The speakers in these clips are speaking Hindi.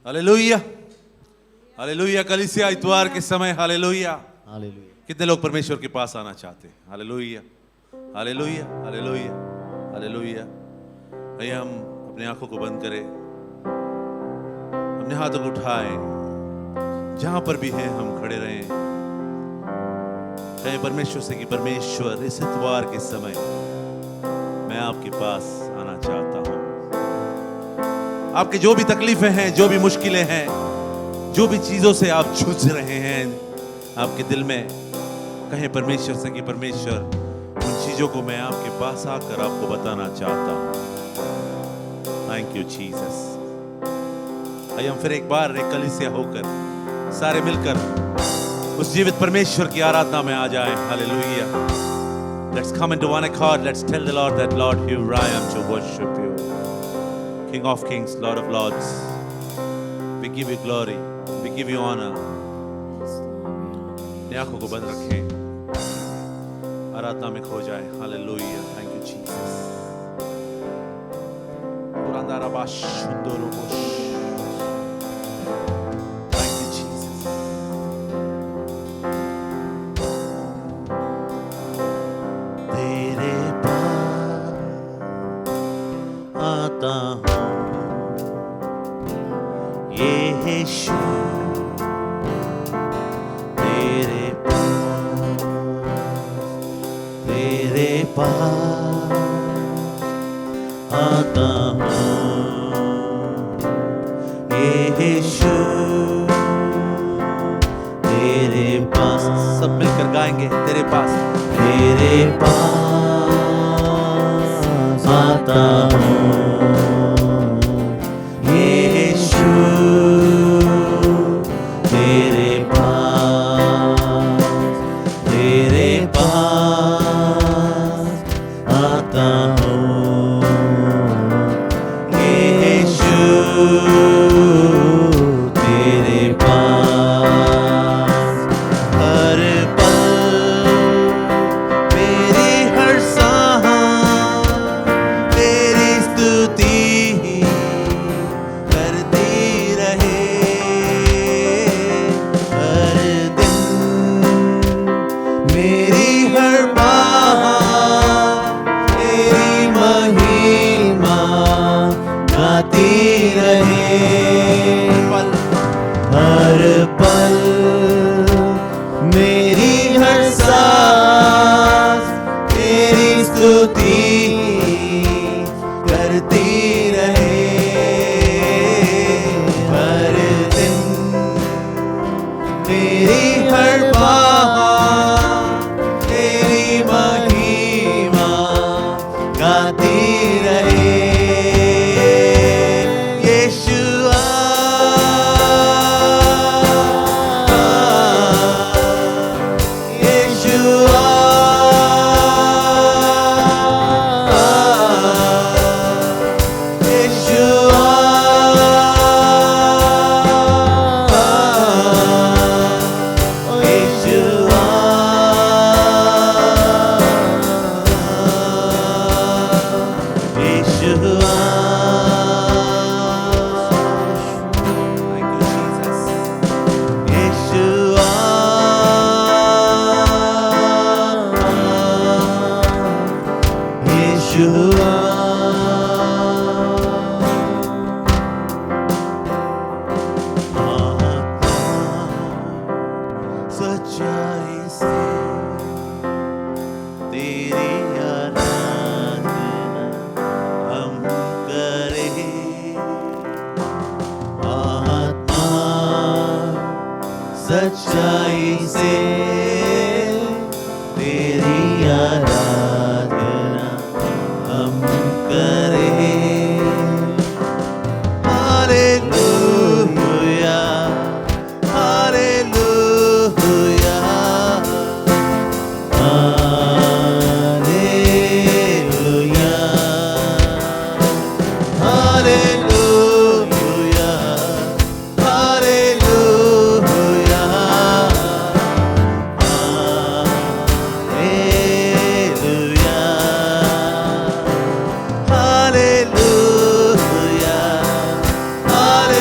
Hallelujah, hallelujah. कलीसिया इतवार के समय हालेलुया। हालेलुया। कितने लोग परमेश्वर के पास आना चाहते हैं? Hallelujah, hallelujah, hallelujah, hallelujah. आइए हम अपनी आंखों को बंद करें, अपने हाथों को उठाएं, जहां पर भी हैं हम खड़े रहें। कहें परमेश्वर से कि परमेश्वर इस इतवार के समय मैं आपके पास आना चाहता हूं। आपके जो भी तकलीफें हैं, जो भी मुश्किलें हैं, जो भी चीजों से आप जूझ रहे हैं आपके दिल में, कहें परमेश्वर से कि परमेश्वर उन चीजों को मैं आपके पास आकर आपको बताना चाहता हूं। Thank you Jesus. आइए हम फिर एक बार एक कलीसिया होकर सारे मिलकर उस जीवित परमेश्वर की आराधना में आ जाएं। Hallelujah. Let's come into one accord. Let's tell the Lord that, Lord, here I am to worship you. King of kings, Lord of lords. We give you glory. We give you honor. अपनी आंखों को बंद रखें, आराधना में खो जाए। Hallelujah. Thank you Jesus. Thank you Jesus. तेरे पास आता हूँ यीशु, तेरे पास आता हूँ यीशु, तेरे पास। सब मिलकर गाएंगे, तेरे पास, तेरे पास आता हूँ यीशु, तेरे पास आता हूँ यीशु, तेरे पास। हर पल मेरी हर सांस तेरी स्तुति करती रहे। हर दिन मेरी हर बात तेरी महिमा गाती रहे। हर पल मेरी हर सांस तेरी स्तुति करती रहे। हर दिन मेरी हर बात तेरी महिमा गाती रहे। Yeshua, Yeshua, Yeshua, Yeshua, Yeshua. Thank you Jesus. Yeshua, Yeshua. सच्चाई से तेरी आराधना हम करें। आत्मा सच्चाई से तेरी आराधना हम करें। Hallelujah, hallelujah, hallelujah, hallelujah, hallelujah, hallelujah, hallelujah,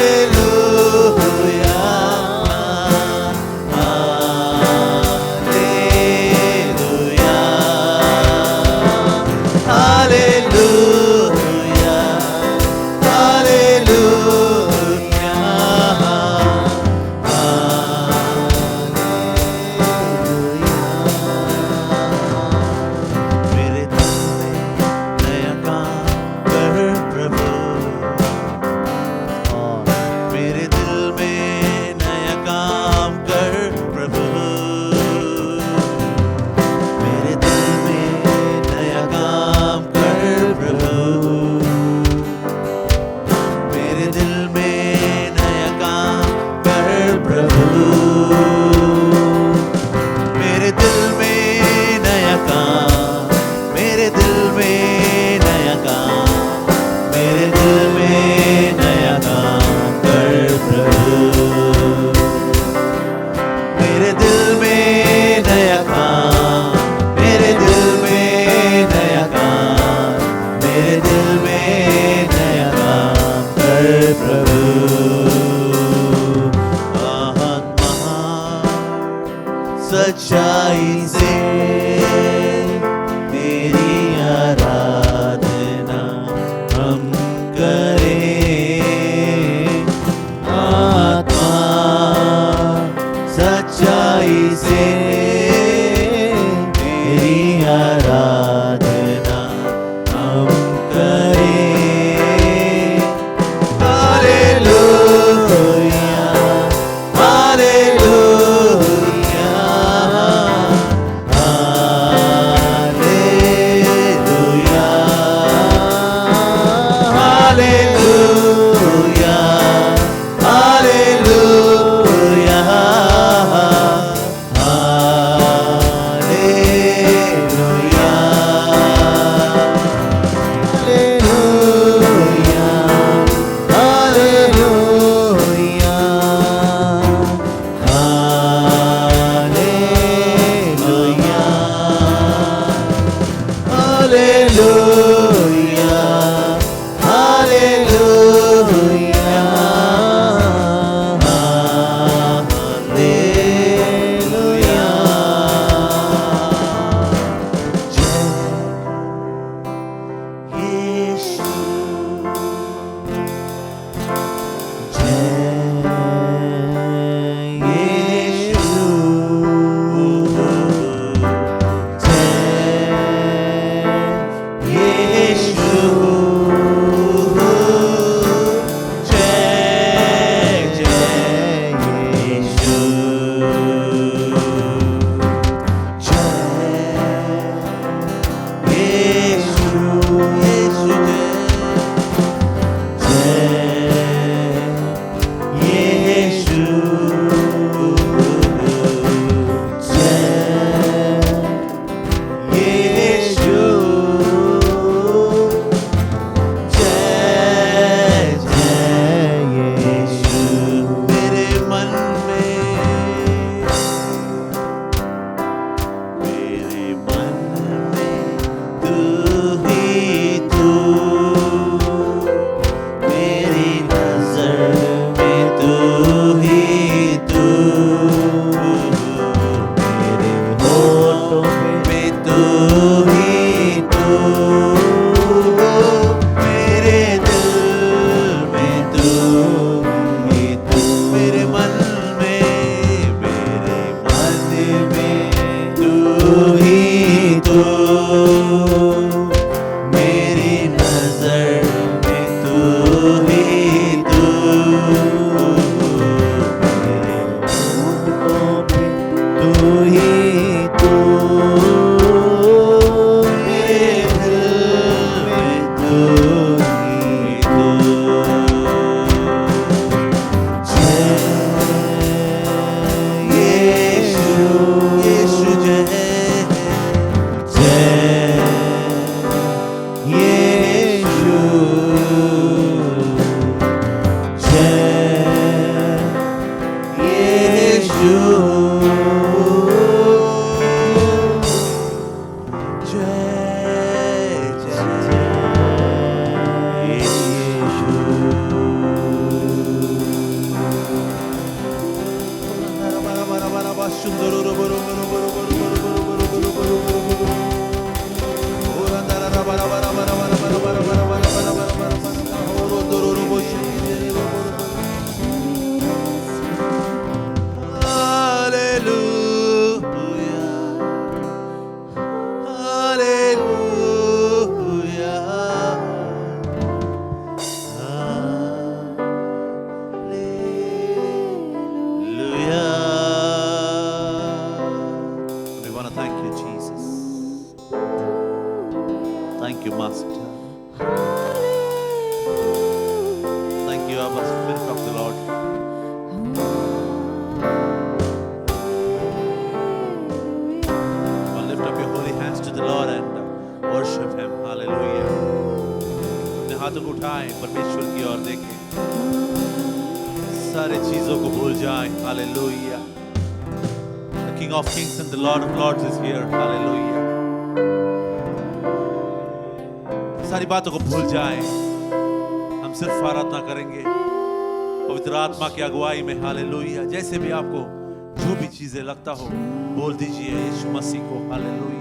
उठाएं, परमेश्वर की ओर देखें, सारे चीजों को भूल जाएं। Hallelujah. The King of Kings and the Lord of Lords is here. Hallelujah. सारी बातों को भूल जाएं, हम सिर्फ आराधना करेंगे पवित्र आत्मा की अगुवाई में। हालेलुया। जैसे भी आपको जो भी चीजें लगता हो बोल दीजिए यीशु मसीह को। Hallelujah.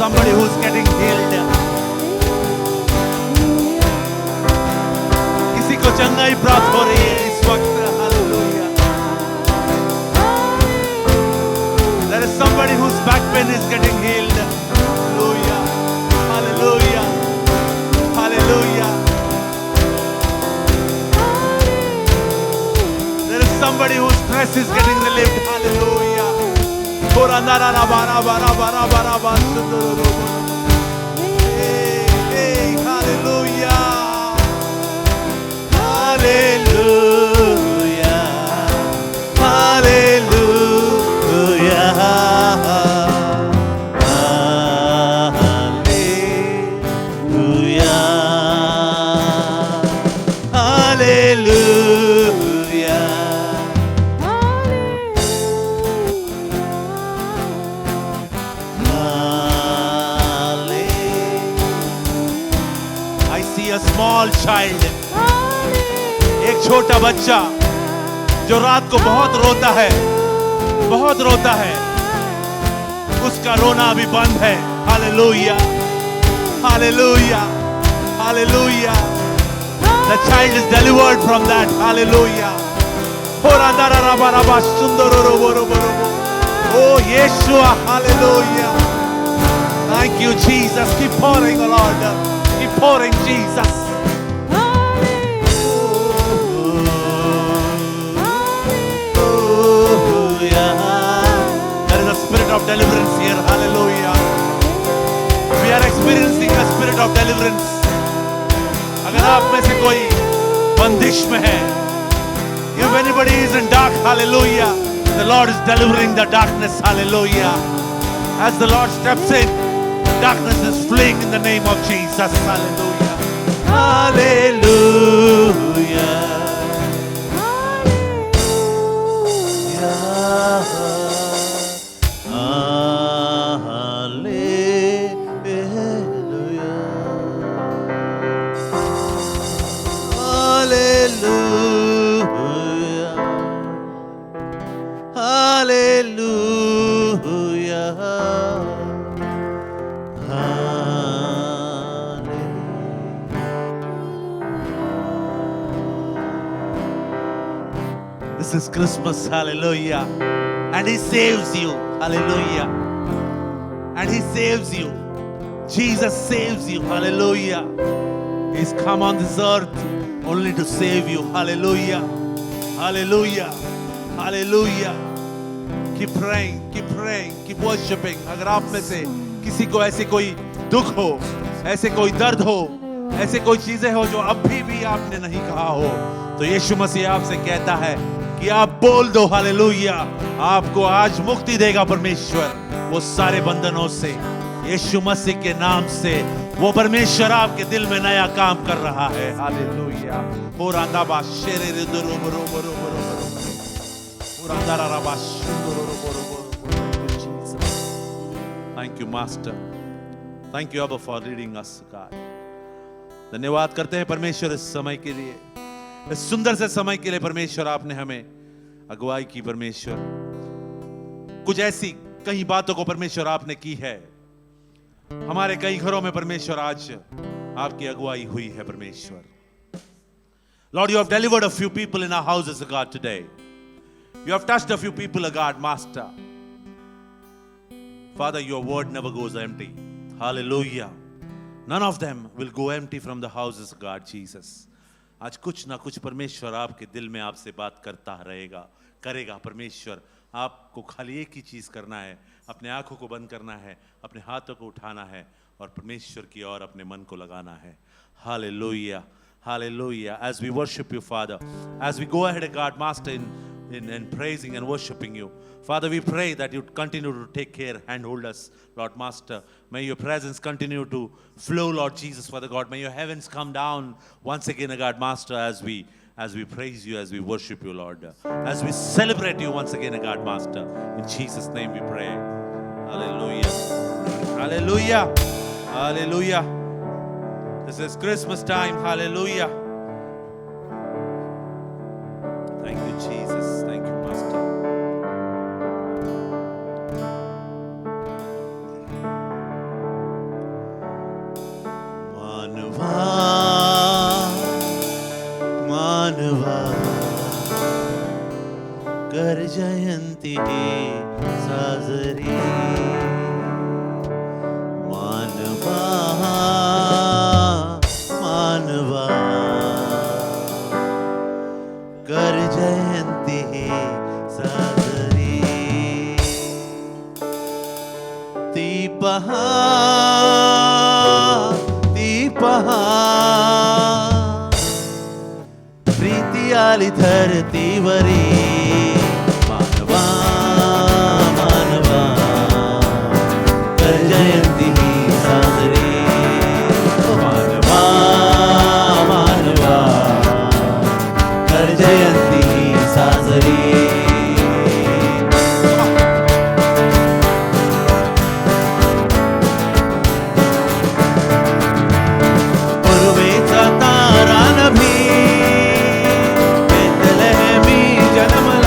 Somebody who's getting healed. किसी को चंगाई प्राप्त हो रही है इस वक्त। Hallelujah. There is somebody whose back pain is getting healed. Hallelujah. Hallelujah. Hallelujah. There is somebody whose stress is getting relieved. Hallelujah. Hey, hallelujah. Hallelujah. Hallelujah. A small child, एक छोटा बच्चा जो रात को बहुत रोता है, बहुत रोता है, उसका रोना अभी बंद है। Hallelujah, hallelujah, hallelujah. The child is delivered from that. Hallelujah. Oh, Yeshua, hallelujah. Thank you, Jesus. Keep pouring, oh Lord. Keep pouring, Jesus. There is a spirit of deliverance here. Hallelujah. spirit of deliverance. अगर आप में से कोई बंदिश में है, if anybody is in dark, hallelujah, the Lord is delivering the darkness, hallelujah. As the Lord steps in, darkness is fleeing in the name of Jesus, hallelujah. Hallelujah. This is Christmas, hallelujah. And He saves you, hallelujah. And He saves you. Jesus saves you, hallelujah. He's come on this earth only to save you, hallelujah. Hallelujah. Hallelujah. Keep praying, keep worshiping. अगर आप में से किसी को ऐसे कोई दुख हो, ऐसे कोई दर्द हो, ऐसे कोई चीजें हो जो अभी भी आपने नहीं कहा हो, तो यीशु मसीह आपसे कहता है कि आप बोल दो, हालेलुया। आपको आज मुक्ति देगा परमेश्वर वो सारे बंधनों से। यीशु मसीह के नाम से वो परमेश्वर आपके दिल में नया काम कर रहा है, hallelujah. Thank you, Master. Thank you, Abba, for leading us, God. धन्यवाद करते हैं परमेश्वर इस समय के लिए, इस सुंदर से समय के लिए। परमेश्वर आपने हमें अगुवाई की, परमेश्वर कुछ ऐसी कई बातों को परमेश्वर आपने की है हमारे कई घरों में। परमेश्वर आज आपकी अगुवाई हुई है परमेश्वर। Lord, you have delivered a few people in our houses, God, today. You have touched a few people, God, Master. Father, your word never goes empty. Hallelujah. None of them will go empty from the houses, God, Jesus. आज कुछ ना कुछ परमेश्वर आपके दिल में आपसे बात करता रहेगा, करेगा। परमेश्वर आपको खाली एक ही चीज करना है, अपने आंखों को बंद करना है, अपने हाथों को उठाना है और परमेश्वर की ओर अपने मन को लगाना है। Hallelujah, hallelujah. As we worship you, Father, as we go ahead, God, Master, in praising and worshiping you, Father, we pray that you continue to take care and hold us, Lord Master. May your presence continue to flow, Lord Jesus, Father God. May your heavens come down once again, God, Master, as we praise you, as we worship you, Lord, as we celebrate you once again, God, Master. In Jesus' name we pray. Hallelujah. Hallelujah. Hallelujah. This is Christmas time. Hallelujah. Thank you, Jesus. Thank you, Master. मानवा कर जयंती साजरी। मानवा मानवा कर जयंती साजरी। ती पहा प्रीती आली धरतीवरी। मानवा मानवा कर जयंती साजरी। मानवा मानवा कर जयंती साजरी। पूर्वेचा तारा नभी बेतलेहमी जन्मला।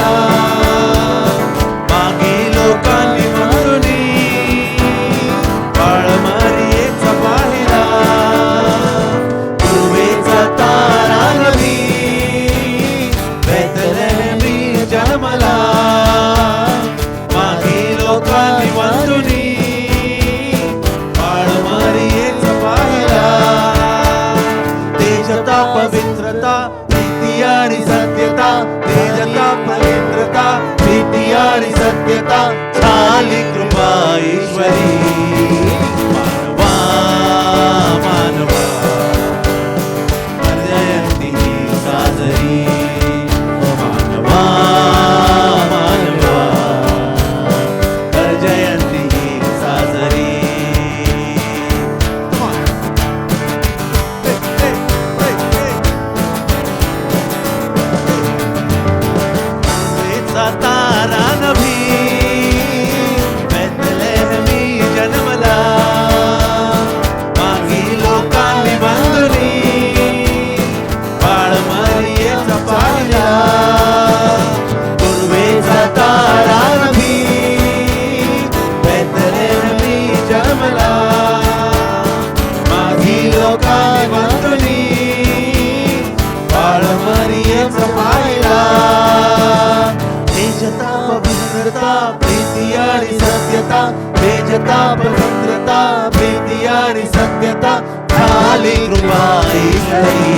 तेजता पवित्रता प्रीती आणि सत्यता झाली कृपा ईश्वरी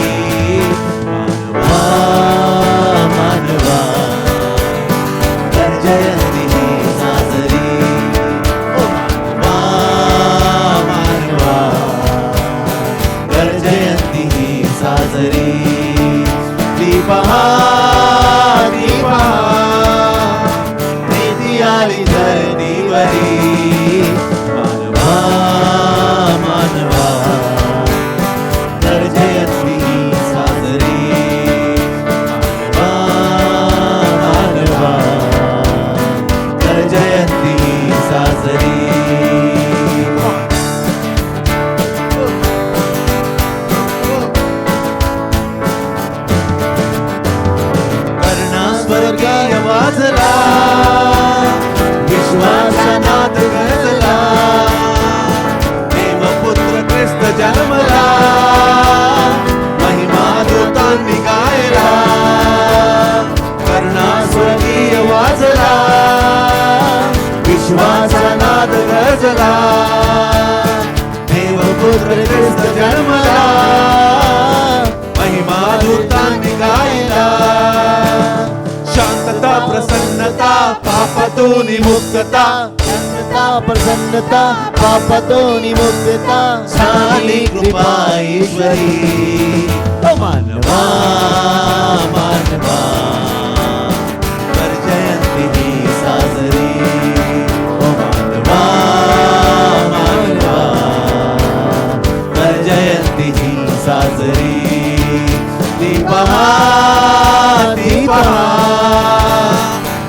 मानवा मानवा कर जयंती ही साजरी ओ मानवा मानवा कर जयंती ही साजरी ती पहा प्रीती आली धरणीवरी मानवा मानवा कर जयंती ही साजरी मानवा मानवा कर जयंती ही साजरी स्वर्गीय वाजला विश्वासनात गजला देवपुत्र ख्रिस्त जन्मला महिमा दूतांनी गायला करुणा स्वर्गीय वाजला विश्वासनात गजला देवपुत्र ख्रिस्त जन्मला महिमा दूतांनी गायला शांतता प्रसन्नता पापातून मुक्तता शांतता प्रसन्नता पापातून मुक्तता झाली कृपा ईश्वरी ओ मानवा मानवा कर जयंती ही साजरी ओ मानवा मानवा कर जयंती ही साजरी ती पहा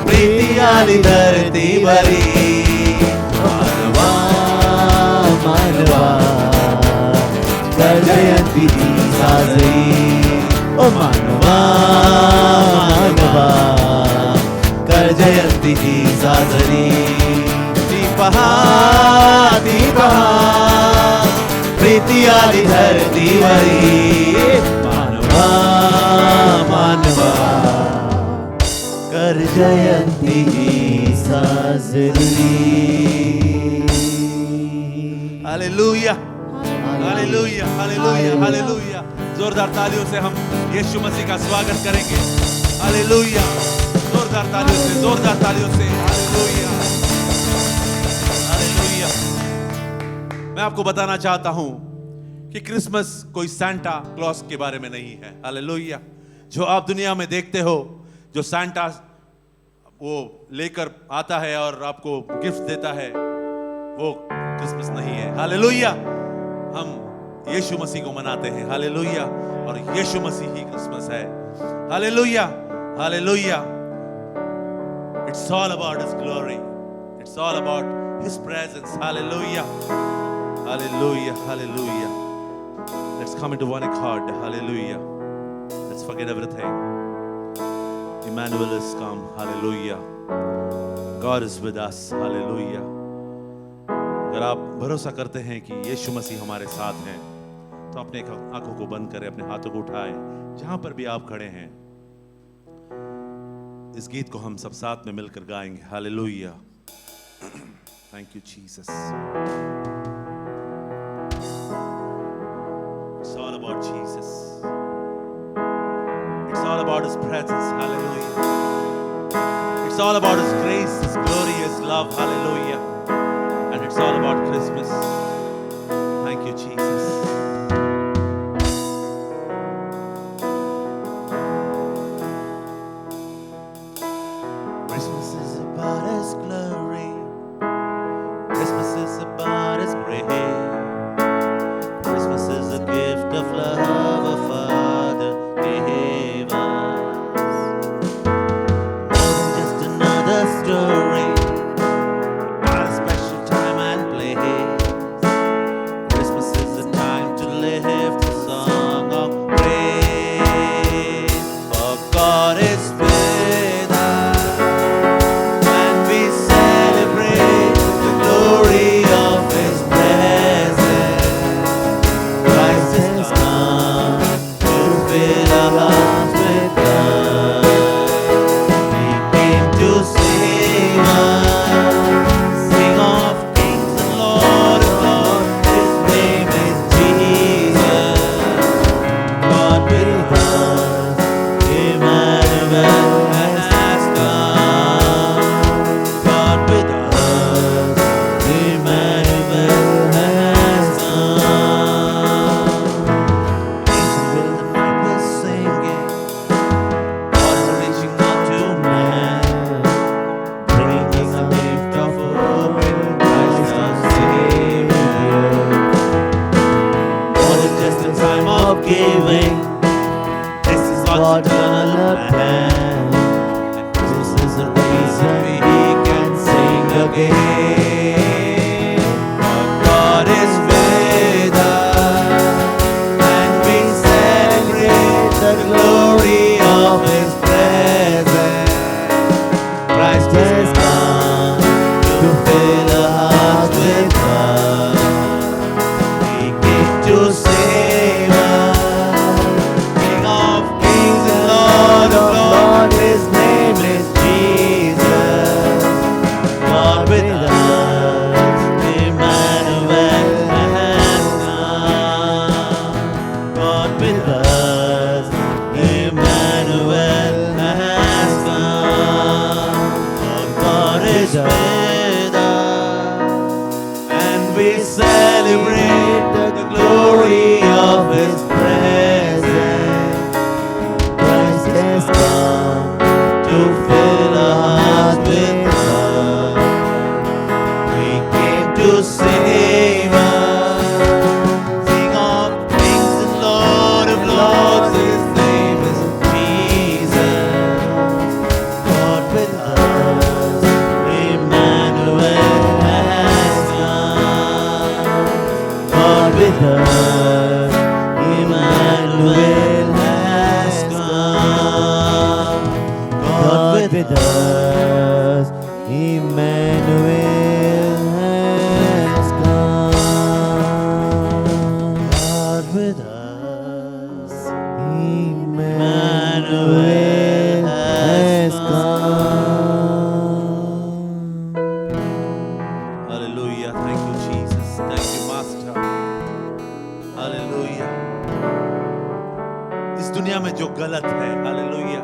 प्रीती आली धरतीवरी मानवा मानवा कर जयंती ही साजरी ओ मानवा मानवा कर जयंती ही साजरी ती पहा प्रीती आली धरतीवरी मानवा मानवा कर जयंती ही साजरी हालेलुया हालेलुया हालेलुया हालेलुया जोरदार तालियों से हम यीशु मसीह का स्वागत करेंगे हालेलुया जोरदार तालियों से हालेलुया हालेलुया मैं आपको बताना चाहता हूं कि क्रिसमस कोई सांता क्लॉस के बारे में नहीं है हालेलुया जो आप दुनिया में देखते हो जो सांता वो लेकर आता है और आपको गिफ्ट देता है वो क्रिसमस नहीं है हालेलुया हम यीशु मसीह को मनाते हैं हालेलुया और यीशु मसीह ही क्रिसमस है hallelujah hallelujah it's all about his glory it's all about his presence hallelujah hallelujah hallelujah let's come into one accord hallelujah let's forget everything Emmanuel is come. Hallelujah. God is with us. Hallelujah. अगर आप भरोसा करते हैं कि यीशु मसीह हमारे साथ हैं तो अपने आंखों को बंद करें अपने हाथों को उठाएं जहां पर भी आप खड़े हैं इस गीत को हम सब साथ में मिलकर गाएंगे hallelujah thank you Jesus It's all about Jesus. It's all about His presence. Hallelujah. It's all about His grace, His glory, His love. Hallelujah. And it's all about Christmas. Thank you, Jesus. Christmas is about His glory. Christmas is about His grace. Christmas is a gift of love a Father gave us. More than just another story about a special time and place. Christmas is a time to lift the song of praise. For God is with us, and we celebrate the glory of His presence. Christ is come. the time of giving. This is what's gonna look at. This is the reason we can sing again. God is with us, and we celebrate the glory of His presence. Christ has come to fill our hearts with love. He came to save us, King of kings and Lord of lords. His name is Jesus. God with us, Emmanuel has come. God with us, Emmanuel has come. God is with us, and we celebrate the glory of His presence. Christ has come to fill our hearts with love. He came to save us, King of kings and Lord of lords. His name is Jesus. God with us, Emmanuel has come. God with us, Emmanuel has come. God with us, Emmanuel has come. God with us, Emmanuel has come. Hallelujah. Thank you, Jesus. Thank you, Master. Hallelujah. इस दुनिया में जो गलत है, हालेलुया,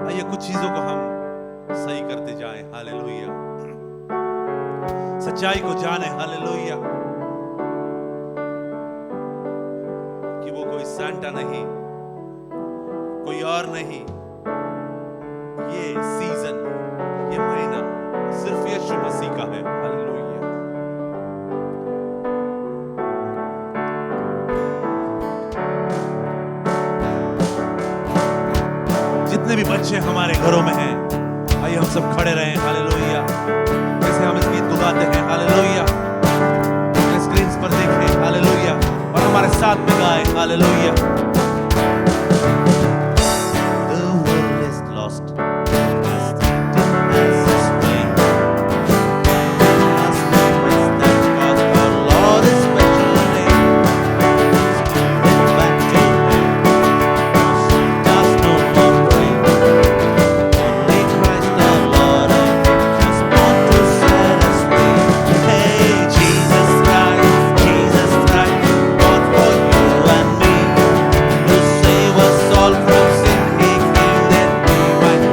आइए कुछ चीजों को हम सही करते जाएं, हालेलुया, सच्चाई को जाने, हालेलुया, कि वो कोई सांता नहीं, कोई और नहीं, ये सीजन, ये महीना सिर्फ यीशु मसीह का है, हालेलुया। जितने भी बच्चे हमारे घरों में हैं, आइए हम सब खड़े रहें, हालेलुया। जैसे हम इस गीत को गाते हैं, हालेलुया, अपने स्क्रीन पर देखें, हालेलुया, और हमारे साथ में गाएं, hallelujah. The world is lost. As Satan has his way. As long as that gospel, Lord, is specially. Still back to Him. Does no more pray. Only Christ the Lord has born to set us free. Hey, Jesus Christ, God for you and me. To save us all from sin, He came that we might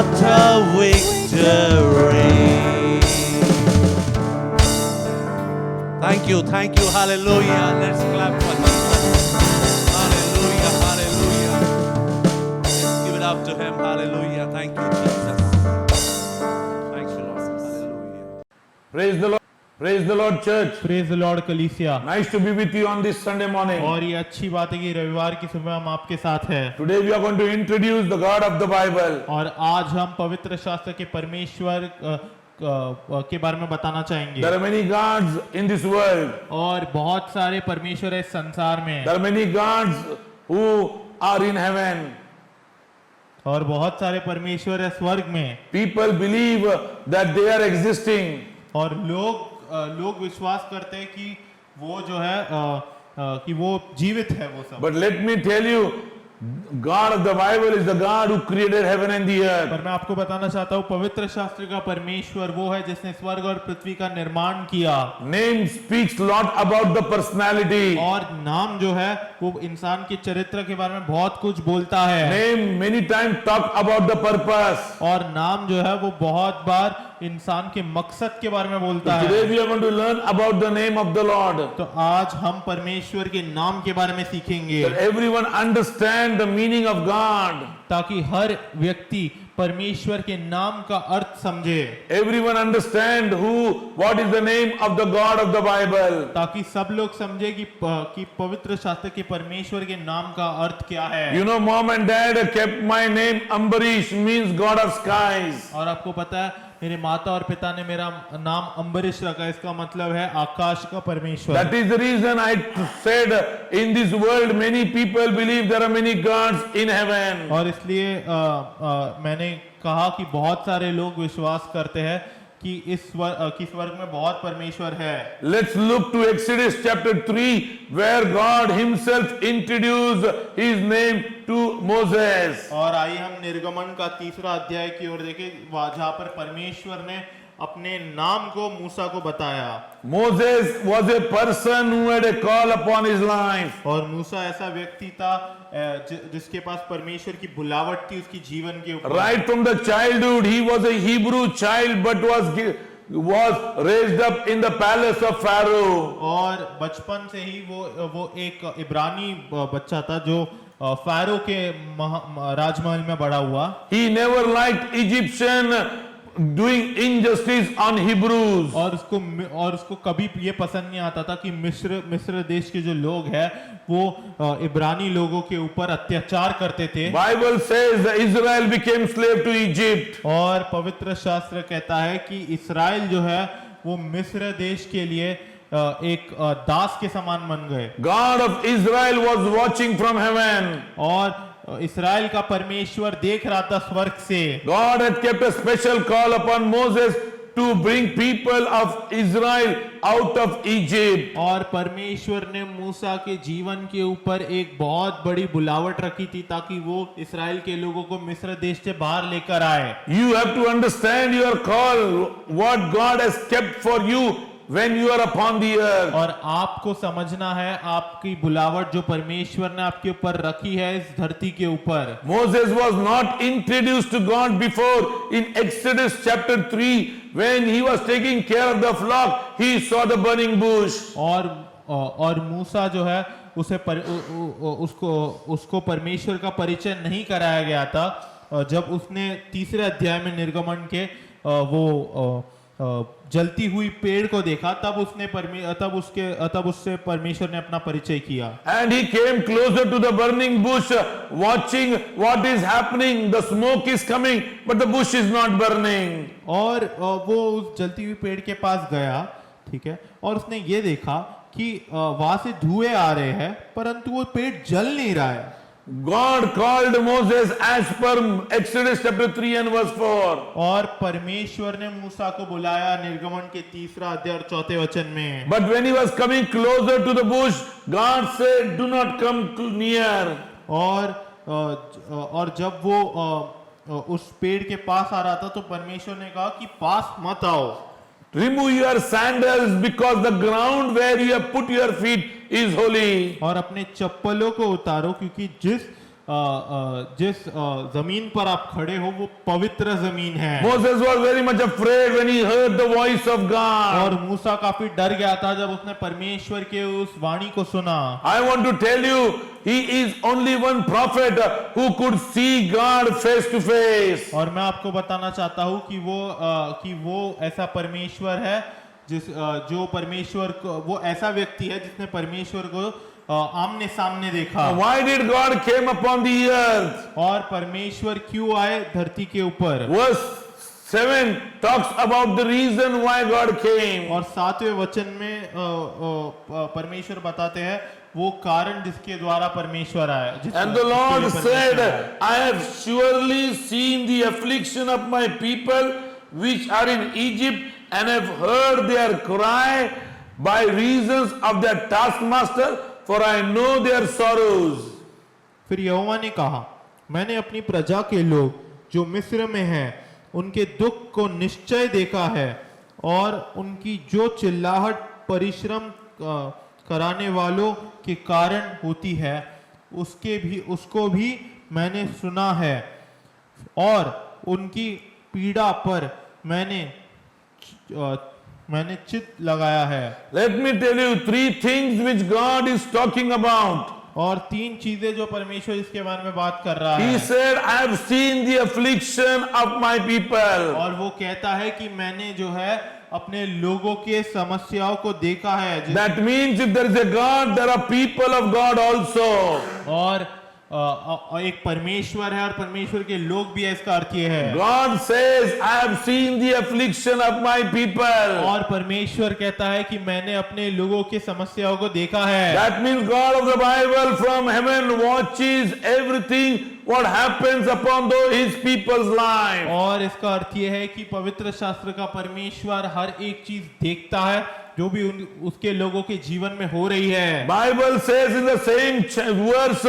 what a victory. Thank you, hallelujah. Let's clap for Jesus. Hallelujah, hallelujah. Let's give it up to him, hallelujah. Thank you, Jesus. Thank you, Lord, hallelujah. Praise the Lord. Praise the Lord, church. Praise the Lord कलीसिया। Nice to be with you on this Sunday morning. और ये अच्छी बात है कि रविवार की सुबह हम आपके साथ हैं Today we are going to introduce the God of the Bible. और आज हम पवित्र शास्त्र के परमेश्वर के बारे में बताना चाहेंगे। There are many gods in this world. और बहुत सारे परमेश्वर है इस संसार में There are many gods who are in heaven. और बहुत सारे परमेश्वर है स्वर्ग में। People believe that they are existing. और लोग विश्वास करते हैं कि वो जो है कि वो जीवित है वो सब। But let me tell you, God of the Bible is the God who created heaven and the earth. पर मैं आपको बताना चाहता हूँ पवित्र शास्त्र का परमेश्वर वो है जिसने स्वर्ग और पृथ्वी का निर्माण किया। Name speaks lot about the personality. और नाम जो है वो इंसान के चरित्र के बारे में बहुत कुछ बोलता है। Name many times talk about the purpose. और नाम जो है वो बहुत बार इंसान के मकसद के बारे में बोलता Today है। we are going to learn about the name of the Lord. तो आज हम परमेश्वर के नाम के बारे में सीखेंगे That everyone understand the meaning of God. ताकि हर व्यक्ति परमेश्वर के नाम का अर्थ समझे। Everyone understand what is the name of the God of the Bible. ताकि सब लोग समझे कि पवित्र शास्त्र के परमेश्वर के नाम का अर्थ क्या है। You know, mom and dad kept my name Ambarish, means God of skies. और आपको पता है मेरे माता और पिता ने मेरा नाम अम्बरीश रखा, इसका मतलब है आकाश का परमेश्वर। That is the reason I said in this world many people believe there are many gods in heaven. और इसलिए मैंने कहा कि बहुत सारे लोग विश्वास करते हैं कि स्वर्ग में बहुत परमेश्वर है। Let's look to Exodus chapter 3 where God himself introduced his name to Moses. और आइए हम निर्गमन का 3रा अध्याय की ओर देखें जहाँ पर परमेश्वर ने अपने नाम को मूसा को बताया। Moses was a person who had a call upon his life. और मूसा ऐसा व्यक्ति था जिसके पास परमेश्वर की बुलावट थी उसकी जीवन के ऊपर। Right from the childhood, he was a Hebrew child, but was raised up in the palace of Pharaoh. और बचपन से ही वो एक इब्रानी बच्चा था जो फारो के राजमहल में बड़ा हुआ। He never liked Egyptian doing injustice on Hebrews. और उसको कभी ये पसंद नहीं आता था कि मिस्र देश के जो लोग हैं वो इब्रानी लोगों के ऊपर अत्याचार करते थे। Bible says that Israel became slave to Egypt. और पवित्र शास्त्र कहता है कि इस्राएल जो है वो मिस्र देश के लिए एक दास के समान बन गए। God of Israel was watching from heaven. और इस्राएल का परमेश्वर देख रहा था स्वर्ग से। God had kept a special call upon Moses to bring people of Israel out of Egypt. और परमेश्वर ने मूसा के जीवन के ऊपर एक बहुत बड़ी बुलावट रखी थी ताकि वो इस्राएल के लोगों को मिस्र देश से बाहर लेकर आए। You have to understand your call, what God has kept for you when you are upon the earth. और आपको समझना है आपकी बुलावट जो परमेश्वर ने आपके ऊपर रखी है इस धरती के ऊपर। Moses was not introduced to God before. In Exodus chapter 3, when he was taking care of the flock, he saw the burning bush. और मूसा जो है उसको परमेश्वर का परिचय नहीं कराया गया था जब उसने 3रे अध्याय में निर्गमन के वो जलती हुई पेड़ को देखा तब उससे परमेश्वर ने अपना परिचय किया। And he came closer to the burning bush, watching what is happening. The smoke is coming, but the bush is not burning. और वो उस जलती हुई पेड़ के पास गया, ठीक है, और उसने ये देखा कि वहां से धुएं आ रहे हैं परंतु वो पेड़ जल नहीं रहा है। God called Moses as per Exodus chapter 3 and verse 4. और परमेश्वर ने मूसा को बुलाया निर्गमन के 3रा अध्याय और 4थे वचन में। But when he was coming closer to the bush, God said, "Do not come too near." और जब वो उस पेड़ के पास आ रहा था तो परमेश्वर ने कहा कि पास मत आओ। Remove your sandals because the ground where you have put your feet is holy. और अपने चप्पलों को उतारो क्योंकि जिस जिस जमीन पर आप खड़े हो वो पवित्र जमीन है। Moses was very much afraid when he heard the voice of God. और मूसा काफी डर गया था जब उसने परमेश्वर के उस वाणी को सुना। I want to tell you, he is only one prophet who could see God face to face. और मैं आपको बताना चाहता हूँ कि वो ऐसा परमेश्वर है जो परमेश्वर को, वो ऐसा व्यक्ति है जिसने परमेश्वर को आमने सामने देखा। Why did God came upon the earth? और परमेश्वर क्यों आए धरती के ऊपर? Verse 7 talks about the reason why God came. और 7वें वचन में परमेश्वर बताते हैं वो कारण जिसके द्वारा परमेश्वर आया। And the Lord said, I have surely seen the affliction of my people which are in Egypt and have heard their cry by reasons of their taskmaster, for I know their sorrows. फिर यहोवा ने कहा, मैंने अपनी प्रजा के लोग जो मिस्र में हैं उनके दुख को निश्चय देखा है और उनकी जो चिल्लाहट परिश्रम कराने वालों के कारण होती है उसको भी मैंने सुना है और उनकी पीड़ा पर मैंने चित्त लगाया है। Let me tell you 3 things which God is talking about. और 3 चीजें जो परमेश्वर इसके बारे में बात कर रहा He है। said, I have seen the affliction of my people. और वो कहता है कि मैंने जो है अपने लोगों के समस्याओं को देखा है। That means if there is a God, there are people of God also. और एक परमेश्वर है और परमेश्वर के लोग भी है, इसका अर्थ ये है। God says, I have seen the affliction of my people. और परमेश्वर कहता है कि मैंने अपने लोगों के समस्याओं को देखा है। That means God of the Bible from heaven watches everything what happens upon his people's life. और इसका अर्थ ये है कि पवित्र शास्त्र का परमेश्वर हर एक चीज देखता है जो भी उसके लोगों के जीवन में हो रही है। Bible says in the same verse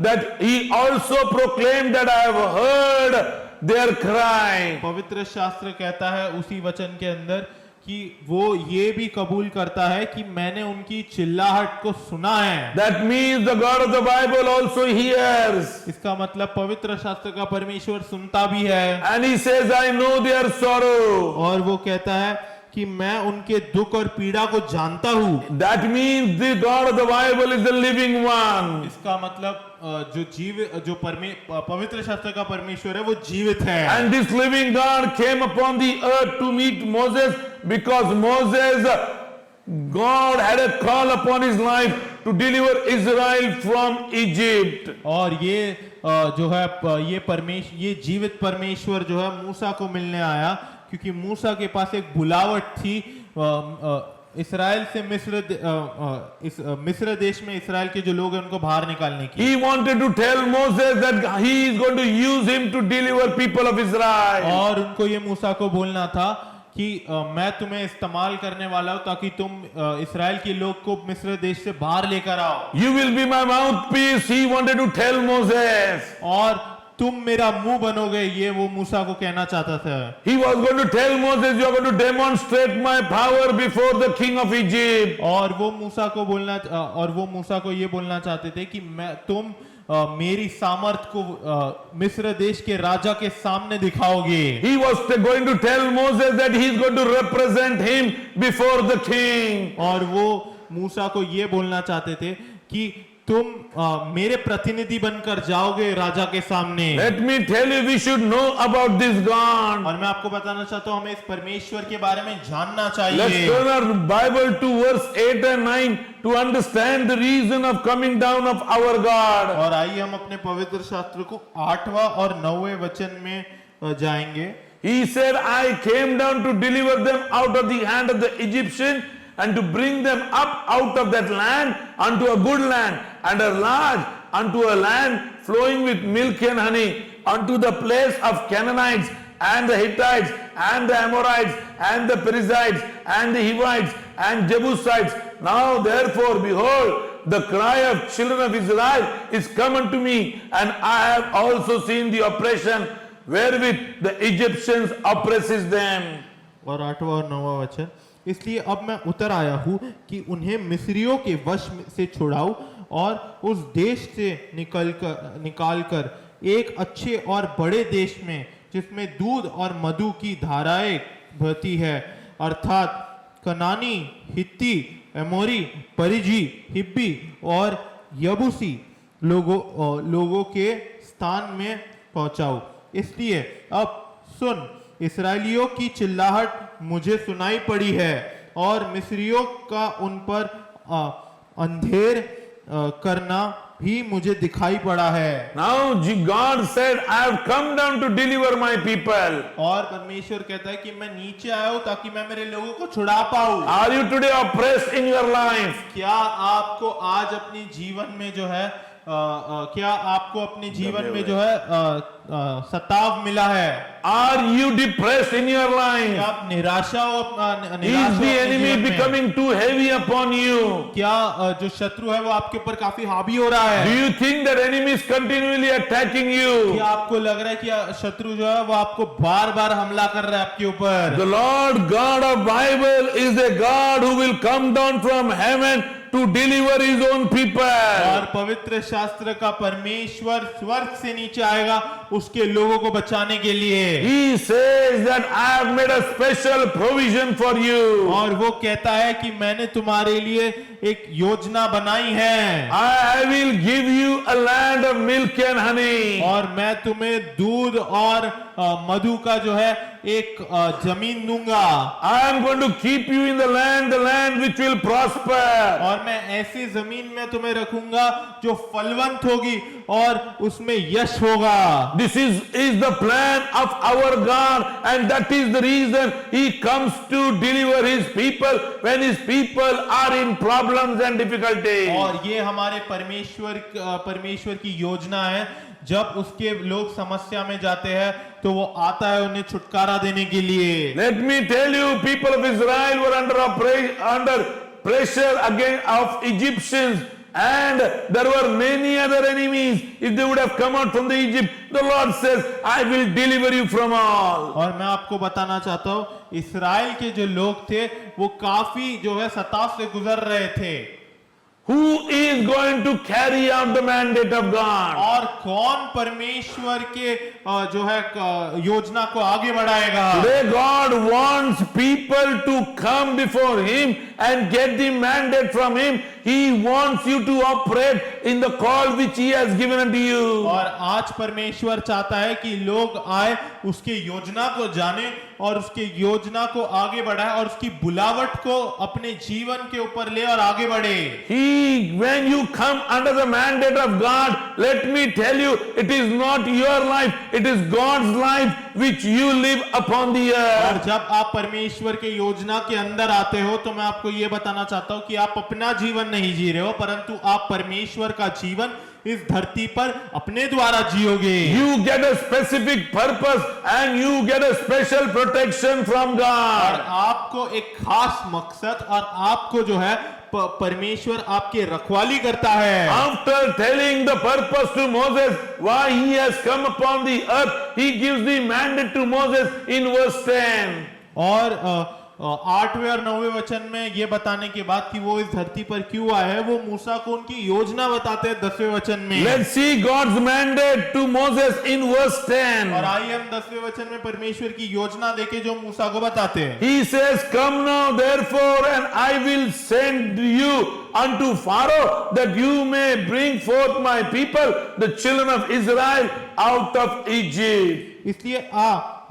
that he also proclaimed that I have heard their cry. पवित्र शास्त्र कहता है उसी वचन के अंदर कि वो ये भी कबूल करता है कि मैंने उनकी चिल्लाहट को सुना है। That means the God of the Bible also hears. इसका मतलब पवित्र शास्त्र का परमेश्वर सुनता भी है। And he says, I know their sorrow. और वो कहता है कि मैं उनके दुख और पीड़ा को जानता हूँ। That means the God of the Bible is the living one. इसका मतलब जो पवित्र शास्त्र का परमेश्वर है वो जीवित है। And this living God came upon the earth to meet Moses because Moses, God had a call upon his life to deliver Israel from Egypt. और ये जो है ये जीवित परमेश्वर जो है मूसा को मिलने आया क्योंकि मूसा के पास एक बुलावट थी इस्राएल से मिस्र देश में इस्राएल के जो लोग हैं उनको बाहर निकालने की। He wanted to tell Moses that he is going to use him to deliver people of Israel. और उनको ये मूसा को बोलना था कि मैं तुम्हें इस्तेमाल करने वाला हूं ताकि तुम इस्राएल के लोग को मिस्र देश से बाहर लेकर आओ। You will be my mouthpiece, he wanted to tell Moses. और तुम मेरा मुंह बनोगे, ये वो मूसा को कहना चाहता था। He was going to tell Moses, you are going to demonstrate my power before the king of Egypt. और वो मूसा को ये बोलना चाहते थे कि तुम मेरी सामर्थ को मिस्र देश के राजा के सामने दिखाओगे। He was going to tell Moses that he is going to represent him before the king. और वो मूसा को ये बोलना चाहते थे कि तुम मेरे प्रतिनिधि बनकर जाओगे राजा के सामने। Let me tell you, we should know about this God. और मैं आपको बताना चाहता हूं हमें इस परमेश्वर के बारे में जानना चाहिए। Let's turn our Bible to verse 8 and 9 to understand the reason of coming down of our God. और आइए हम अपने पवित्र शास्त्र को 8वां और 9वें वचन में जाएंगे। He said, I came down to deliver them out of the hand of the Egyptian and to bring them up out of that land unto a good land and a large, unto a land flowing with milk and honey, unto the place of Canaanites and the Hittites and the Amorites and the Perizzites and the Hivites and Jebusites. Now therefore, behold, the cry of children of Israel is come unto me, and I have also seen the oppression wherewith the Egyptians oppresses them. और 8वां और 9वां वचन, इसलिए अब मैं उतर आया हूं कि उन्हें मिस्रियों के वश से छुड़ाऊं और उस देश से निकाल कर एक अच्छे और बड़े देश में जिसमें दूध और मधु की धाराएं बहती है, अर्थात कनानी, हित्ती, एमोरी, परिजी, हिब्बी और यबूसी लोगों के स्थान में पहुंचाओ। इसलिए अब सुन, इस्राएलियों की चिल्लाहट मुझे सुनाई पड़ी है और मिस्रियों का उन पर अंधेर करना भी मुझे दिखाई पड़ा है। Now God said, I have come down to deliver my people. और परमेश्वर कहता है कि मैं नीचे आया हूं ताकि मैं मेरे लोगों को छुड़ा पाऊं। Are you today oppressed in your life? क्या आपको आज अपने जीवन में जो है क्या आपको अपने जीवन में जो है सताव मिला है? Are you depressed in your life? क्या आप निराशा हो Is the enemy becoming too heavy upon you? क्या जो शत्रु है वो आपके ऊपर काफी हावी हो रहा Do है? you think that enemy is continually attacking you? क्या आपको लग रहा है कि शत्रु जो है वो आपको बार बार हमला कर रहा है आपके ऊपर? The Lord God of Bible is a God who will come down from heaven to deliver his own people. और पवित्र शास्त्र का परमेश्वर स्वर्ग से नीचे आएगा उसके लोगों को बचाने के लिए। He says that I have made a special provision for you. और वो कहता है कि मैंने तुम्हारे लिए एक योजना बनाई है। I will give you a land of milk and honey. और मैं तुम्हें दूध और मधु का जो है एक जमीन दूंगा। I am going to keep you in the land which will prosper. और मैं ऐसी जमीन में तुम्हें रखूंगा जो फलवंत होगी और उसमें यश होगा। This is the plan of our God, and that is the reason he comes to deliver his people when his people are in problems and difficulties. और ये हमारे परमेश्वर की योजना है। जब उसके लोग समस्या में जाते हैं तो वो आता है उन्हें छुटकारा देने के लिए। Let me tell you, people of Israel were under pressure against of Egyptians, and there were many other enemies. If they would have come out from the Egypt, the Lord says, I will deliver you from all. और मैं आपको बताना चाहता हूँ, इस्राएल के जो लोग थे वो काफी जो है सताव से गुजर रहे थे। Who is going to carry out the mandate of God? और कौन परमेश्वर के जो है योजना को आगे बढ़ाएगा? Today God wants people to come before him and get the mandate from him. He wants you to operate in the call which he has given unto you. और आज परमेश्वर चाहता है कि लोग आए, उसके योजना को जाने और उसके योजना को आगे बढ़ाए और उसकी बुलावट को अपने जीवन के ऊपर ले और आगे बढ़े। When you come under the mandate of God, let me tell you, it is not your life, it is God's life which you live upon the earth. और जब आप परमेश्वर के योजना के अंदर आते हो तो मैं आपको ये बताना चाहता हूँ कि आप अपना जीवन नहीं जी रहे हो, परंतु आप परमेश्वर का जीवन इस धरती पर अपने द्वारा जियोगे। You get a specific purpose and you get a special protection from और God. आपको एक खास मकसद और आपको जो है परमेश्वर आपकी रखवाली करता है। After telling the purpose to Moses, why he has come upon the earth, he gives the mandate to Moses in verse 10. और 8वें और 9वें वचन में ये बताने के बाद कि वो इस धरती पर क्यों आए हैं, वो मूसा को उनकी योजना बताते हैं 10वें वचन में। Let's see God's mandate to Moses in verse 10. और आइए हम 10वें वचन में परमेश्वर की योजना देखे जो मूसा को बताते हैं। He says, Come now therefore, and I will send you unto Pharaoh, that you may bring forth my people, the children of Israel, out of Egypt. इसलिए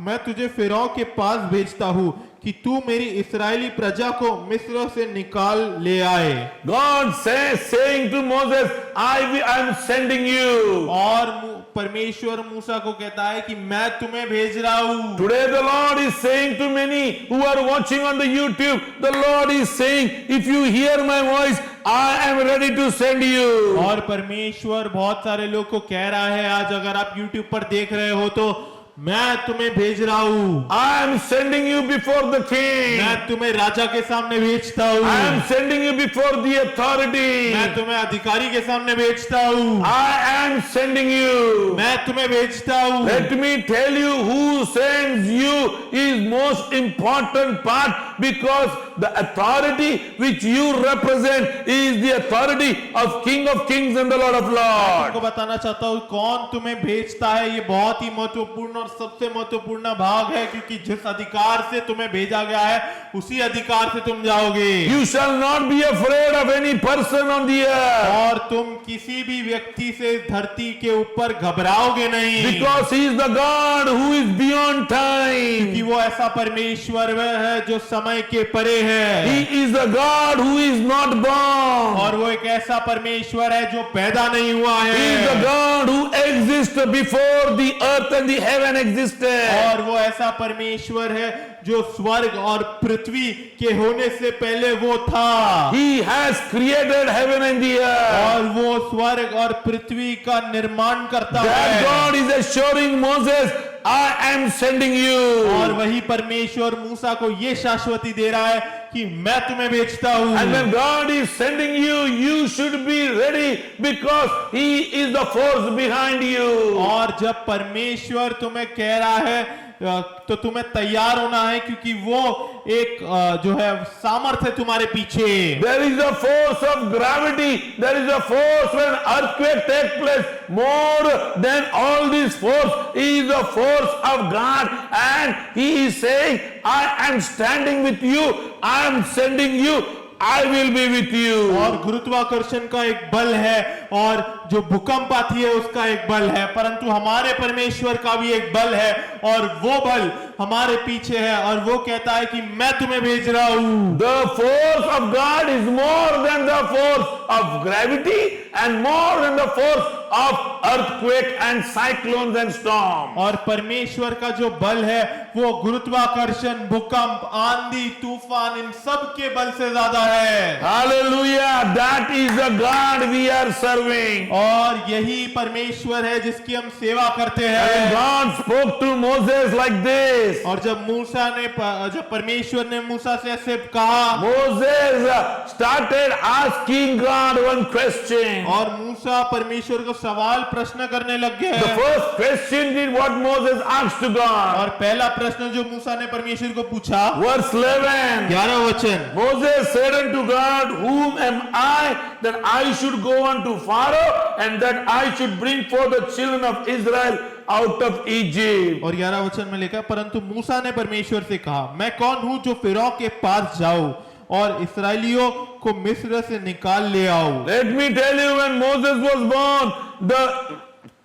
मैं तुझे फिरौन के पास भेजता हूँ कि तू मेरी इस्राएली प्रजा को मिस्र से निकाल ले आए। God saying to Moses, I am sending you. और परमेश्वर मूसा को कहता है कि मैं तुम्हें भेज रहा हूँ। Today the Lord is saying to many who are watching on the YouTube, the Lord is saying, if you hear my voice, I am ready to send you. और परमेश्वर बहुत सारे लोग को कह रहा है, आज अगर आप YouTube पर देख रहे हो तो मैं तुम्हें भेज रहा हूँ। I am sending you before the king. मैं तुम्हें राजा के सामने भेजता हूँ। I am sending you before the authority. मैं तुम्हें अधिकारी के सामने भेजता हूँ। I am sending you. मैं तुम्हें भेजता हूँ। Let me tell you, who sends you is most important part because the authority which you represent is the authority of King of Kings and the Lord of Lords. आपको बताना चाहता हूँ कौन तुम्हें भेजता है, ये बहुत ही महत्वपूर्ण और सबसे महत्वपूर्ण भाग है, क्योंकि जिस अधिकार से तुम्हें भेजा गया है उसी अधिकार से तुम जाओगे। You shall not be afraid of any person on the earth, और तुम किसी भी व्यक्ति से धरती के ऊपर घबराओगे नहीं, because he is the God who is beyond time. कि वो ऐसा परमेश्वर वह है जो समय के परे है, He is the God who is not born. और वो एक ऐसा परमेश्वर है जो पैदा नहीं हुआ He is the है, God who exists before the earth and the heaven existed. और वो ऐसा परमेश्वर है जो स्वर्ग और पृथ्वी के होने से पहले वो था, He has created heaven and the earth. और वो स्वर्ग और पृथ्वी का निर्माण करता That है। God is assuring Moses, I am sending और you. वही परमेश्वर मूसा को ये शाश्वती दे रहा है कि मैं तुम्हें भेजता हूँ। And when God is sending you, you should be ready because He is the force behind you. और जब परमेश्वर तुम्हें कह रहा है तो तुम्हें तैयार होना है, क्योंकि वो एक जो है सामर्थ है तुम्हारे पीछे। There is a force of gravity. There is a force when earthquake takes place. More than all this force is the force of God. And He is saying, I am standing with you. I am sending you. I will be with you. और गुरुत्वाकर्षण का एक बल है, और जो भूकंप आती है उसका एक बल है, परंतु हमारे परमेश्वर का भी एक बल है, और वो बल हमारे पीछे है, और वो कहता है कि मैं तुम्हें भेज रहा हूं। The force of God is more than the force of gravity and more than the force of earthquake and cyclones and storms. और परमेश्वर का जो बल है वो गुरुत्वाकर्षण, भूकंप, आंधी, तूफान, इन सब के बल से ज्यादा है। Hallelujah. That is the God we are serving. और यही परमेश्वर है जिसकी हम सेवा करते And हैं। God spoke to Moses like this. और जब परमेश्वर ने मूसा से ऐसे कहा, Moses started asking God one question. और मूसा परमेश्वर को सवाल प्रश्न करने लग गए। The first question is what Moses asked to God. और पहला प्रश्न जो मूसा ने परमेश्वर को पूछा, Verse 11. 11 वचन, Moses said unto God, whom am I that I should go unto Pharaoh and that I should bring forth the children of Israel out of Egypt? और 11 वचन में लिखा, परंतु मूसा ने परमेश्वर से कहा, मैं कौन हूं जो फिरौन के पास जाऊं और इसराइलियों को मिस्र से निकाल ले आऊं। Let me tell you, when Moses was born, the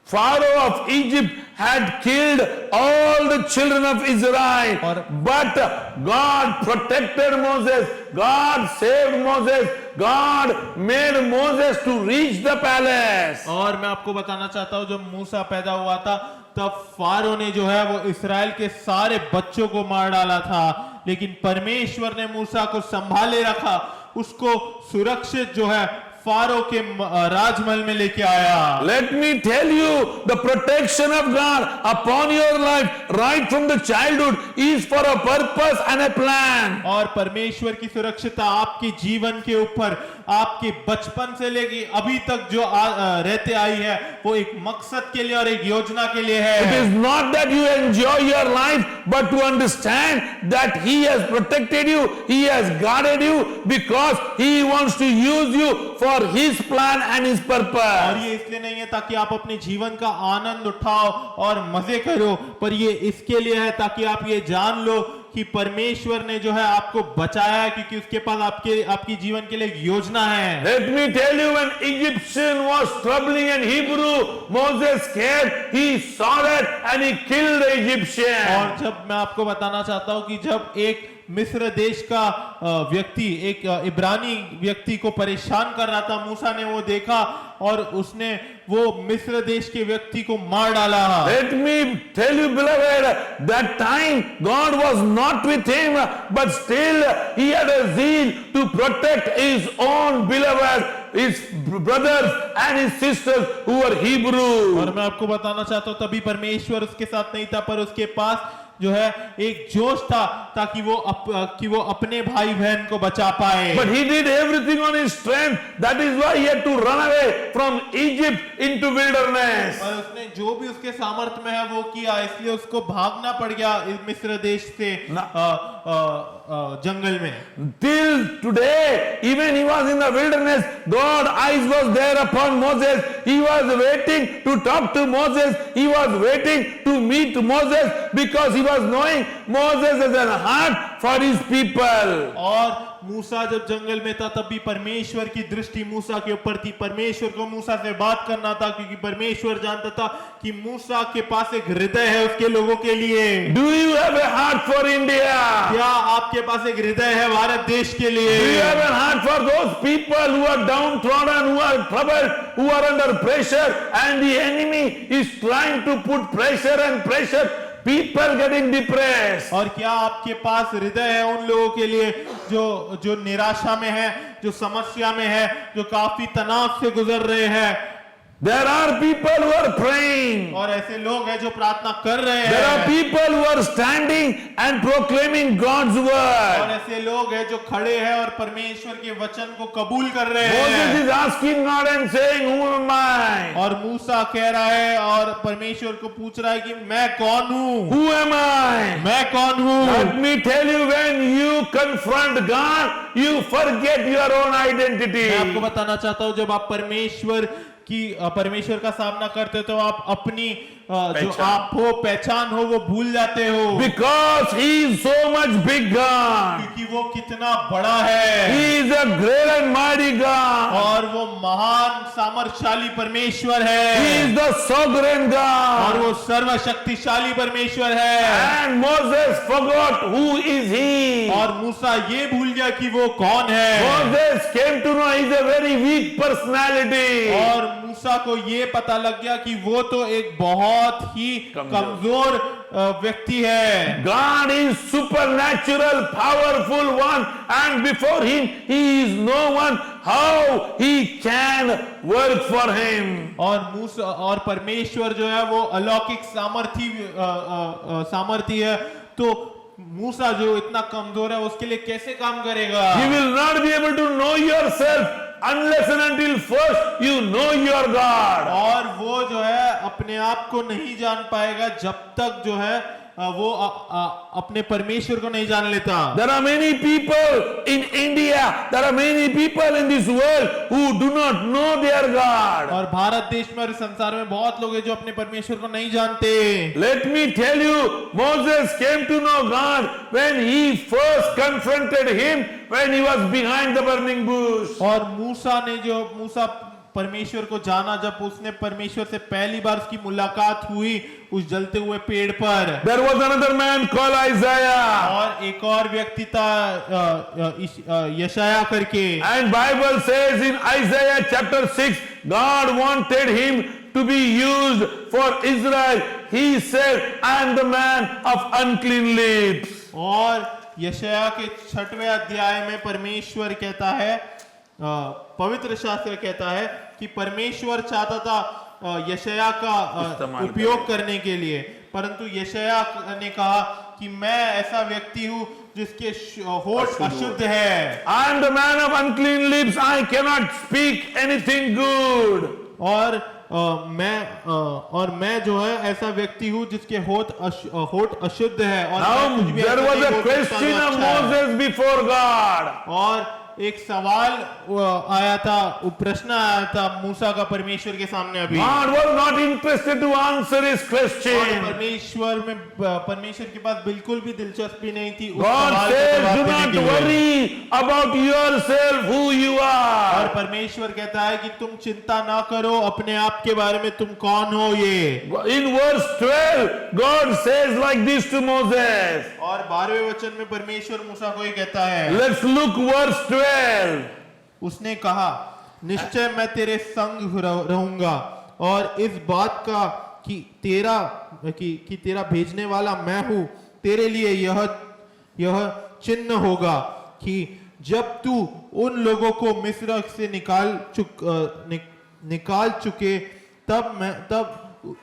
Pharaoh of Egypt had killed all the children of Israel. But God protected Moses. God saved Moses. God made Moses to reach the palace. और मैं आपको बताना चाहता हूं, जब मूसा पैदा हुआ था तब फारो ने जो है वो इस्राएल के सारे बच्चों को मार डाला था, लेकिन परमेश्वर ने मूसा को संभाले रखा, उसको सुरक्षित जो है फारो के राजमहल में लेके आया। Let me tell you, the protection of God upon your life right from the childhood is for a purpose and a plan. और परमेश्वर की सुरक्षिता आपके जीवन के ऊपर आपके बचपन से लेके अभी तक जो रहते आई है वो एक मकसद के लिए और एक योजना के लिए है। It is not that you enjoy your life, but to understand that He has protected you, He has guarded you, because He wants to use you for His plan and His और purpose. ये इसलिए नहीं है ताकि आप अपने जीवन का आनंद उठाओ और मजे करो, पर ये इसके लिए है ताकि आप ये जान लो कि परमेश्वर ने जो है आपको बचाया है, क्योंकि उसके पास आपकी जीवन के लिए एक योजना है। Let me tell you, when Egyptian was troubling an Hebrew, Moses scared, he saw that and he killed the Egyptian. और जब मैं आपको बताना चाहता हूं कि जब एक मिस्र देश का व्यक्ति एक इब्रानी व्यक्ति को परेशान कर रहा था, मूसा ने वो देखा और उसने वो मिस्र देश के व्यक्ति को मार डाला। Let me tell you, beloved, that time God was not with him, but still he had a zeal to protect his own beloved, his brothers and his sisters who were Hebrew. और मैं आपको बताना चाहता हूँ, तभी परमेश्वर उसके साथ नहीं था, पर उसके पास जो है एक जोश था ताकि वो अपने भाई बहन को बचा पाए। But he did everything on his strength. That is why he had to run away from Egypt into wilderness. और उसने जो भी उसके सामर्थ्य में है वो किया, इसलिए उसको भागना पड़ गया इस मिस्र देश से जंगल में। Till today, even he was in the wilderness, God's eyes was there upon Moses. He was waiting to talk to Moses. He was waiting to meet Moses because he was knowing Moses has a heart for his people. और मूसा जब जंगल में था तब भी परमेश्वर की दृष्टि मूसा के ऊपर थी। परमेश्वर को मूसा से बात करना था क्योंकि परमेश्वर जानता था कि मूसा के पास एक हृदय है उसके लोगों के लिए। Do you have a heart for India? क्या आपके पास एक हृदय है भारत देश के लिए? Do you have a heart for those people who are downtrodden, who are troubled, who are under pressure, and the enemy is trying to put pressure and pressure? People getting depressed. और क्या आपके पास हृदय है उन लोगों के लिए जो निराशा में है, जो समस्या में है, जो काफी तनाव से गुजर रहे हैं? There are people who are praying. और ऐसे लोग हैं जो प्रार्थना कर रहे हैं। There are people who are standing and proclaiming God's और word. ऐसे लोग हैं जो खड़े हैं और परमेश्वर के वचन को कबूल कर रहे Moses हैं। is asking God and saying, "Who am I? और मूसा कह रहा है और परमेश्वर को पूछ रहा है कि मैं कौन हूँ? Who am I?" मैं कौन हूँ? Let me tell you, when you confront God, you forget your own identity. मैं आपको बताना चाहता हूँ जब आप परमेश्वर का सामना करते हो तो आप अपनी जो आप हो पहचान हो वो भूल जाते हो। Because he is so much big God. क्योंकि वो कितना बड़ा है। He is a great and mighty God. और वो महान सामर्थशाली परमेश्वर है। He is the sovereign और God. वो सर्वशक्तिशाली परमेश्वर है। And Moses forgot who is he. और मूसा ये भूल गया कि वो कौन है। Moses came to know he is a very weak personality. और मूसा को ये पता लग गया कि वो तो एक बहुत ही कमजोर व्यक्ति है। God is supernatural, powerful one, and before him he is no one. How he can work for him? और मूसा और परमेश्वर जो है वो अलौकिक सामर्थी है, तो मूसा जो इतना कमजोर है उसके लिए कैसे काम करेगा? You will not be able to know yourself unless and until first you know your God. और वो जो है अपने आप को नहीं जान पाएगा जब तक जो है वो अपने परमेश्वर को नहीं जान लेता। There are many people in India, there are many people in this world who do not know their God. और भारत देश में और संसार में बहुत लोग हैं जो अपने परमेश्वर को नहीं जानते। Let me tell you, Moses came to know God when he first confronted him when he was behind the burning bush. और मूसा परमेश्वर को जाना जब उसने परमेश्वर से पहली बार उसकी मुलाकात हुई उस जलते हुए पेड़ पर। There was another man called Isaiah. और एक और व्यक्ति था यशाया करके। And Bible says in Isaiah chapter 6, God wanted him to be used for Israel. He said, I am the man of unclean lips. और यशाया के 6वें अध्याय में परमेश्वर कहता है, पवित्र शास्त्र कहता है कि परमेश्वर चाहता था यशाया का उपयोग करने के लिए, परंतु यशाया ने कहा कि मैं ऐसा व्यक्ति हूं जिसके होठ अशुद्ध है। I am the man of unclean lips. I cannot speak anything good. और मैं जो है ऐसा व्यक्ति हूँ जिसके होठ अशुद्ध है। और Now there was a question of Moses before God. और एक सवाल आया था, प्रश्न आया था मूसा का परमेश्वर के सामने। अभी God was not interested to answer his question. परमेश्वर के पास बिल्कुल भी दिलचस्पी नहीं थी उस God सवाल का says, जवाब do देने not के लिए। worry about yourself, who you और are. परमेश्वर कहता है कि तुम चिंता ना करो अपने आप के बारे में, तुम कौन हो ये। In verse 12, God says like this to Moses. और 12वें वचन में परमेश्वर मूसा को ये कहता है। Let's look verse 12. उसने कहा, निश्चय मैं तेरे संग रहूंगा और इस बात का कि तेरा भेजने वाला मैं हूं, तेरे लिए यह चिन्ह होगा कि जब तू उन लोगों को मिस्र से निकाल चुके तब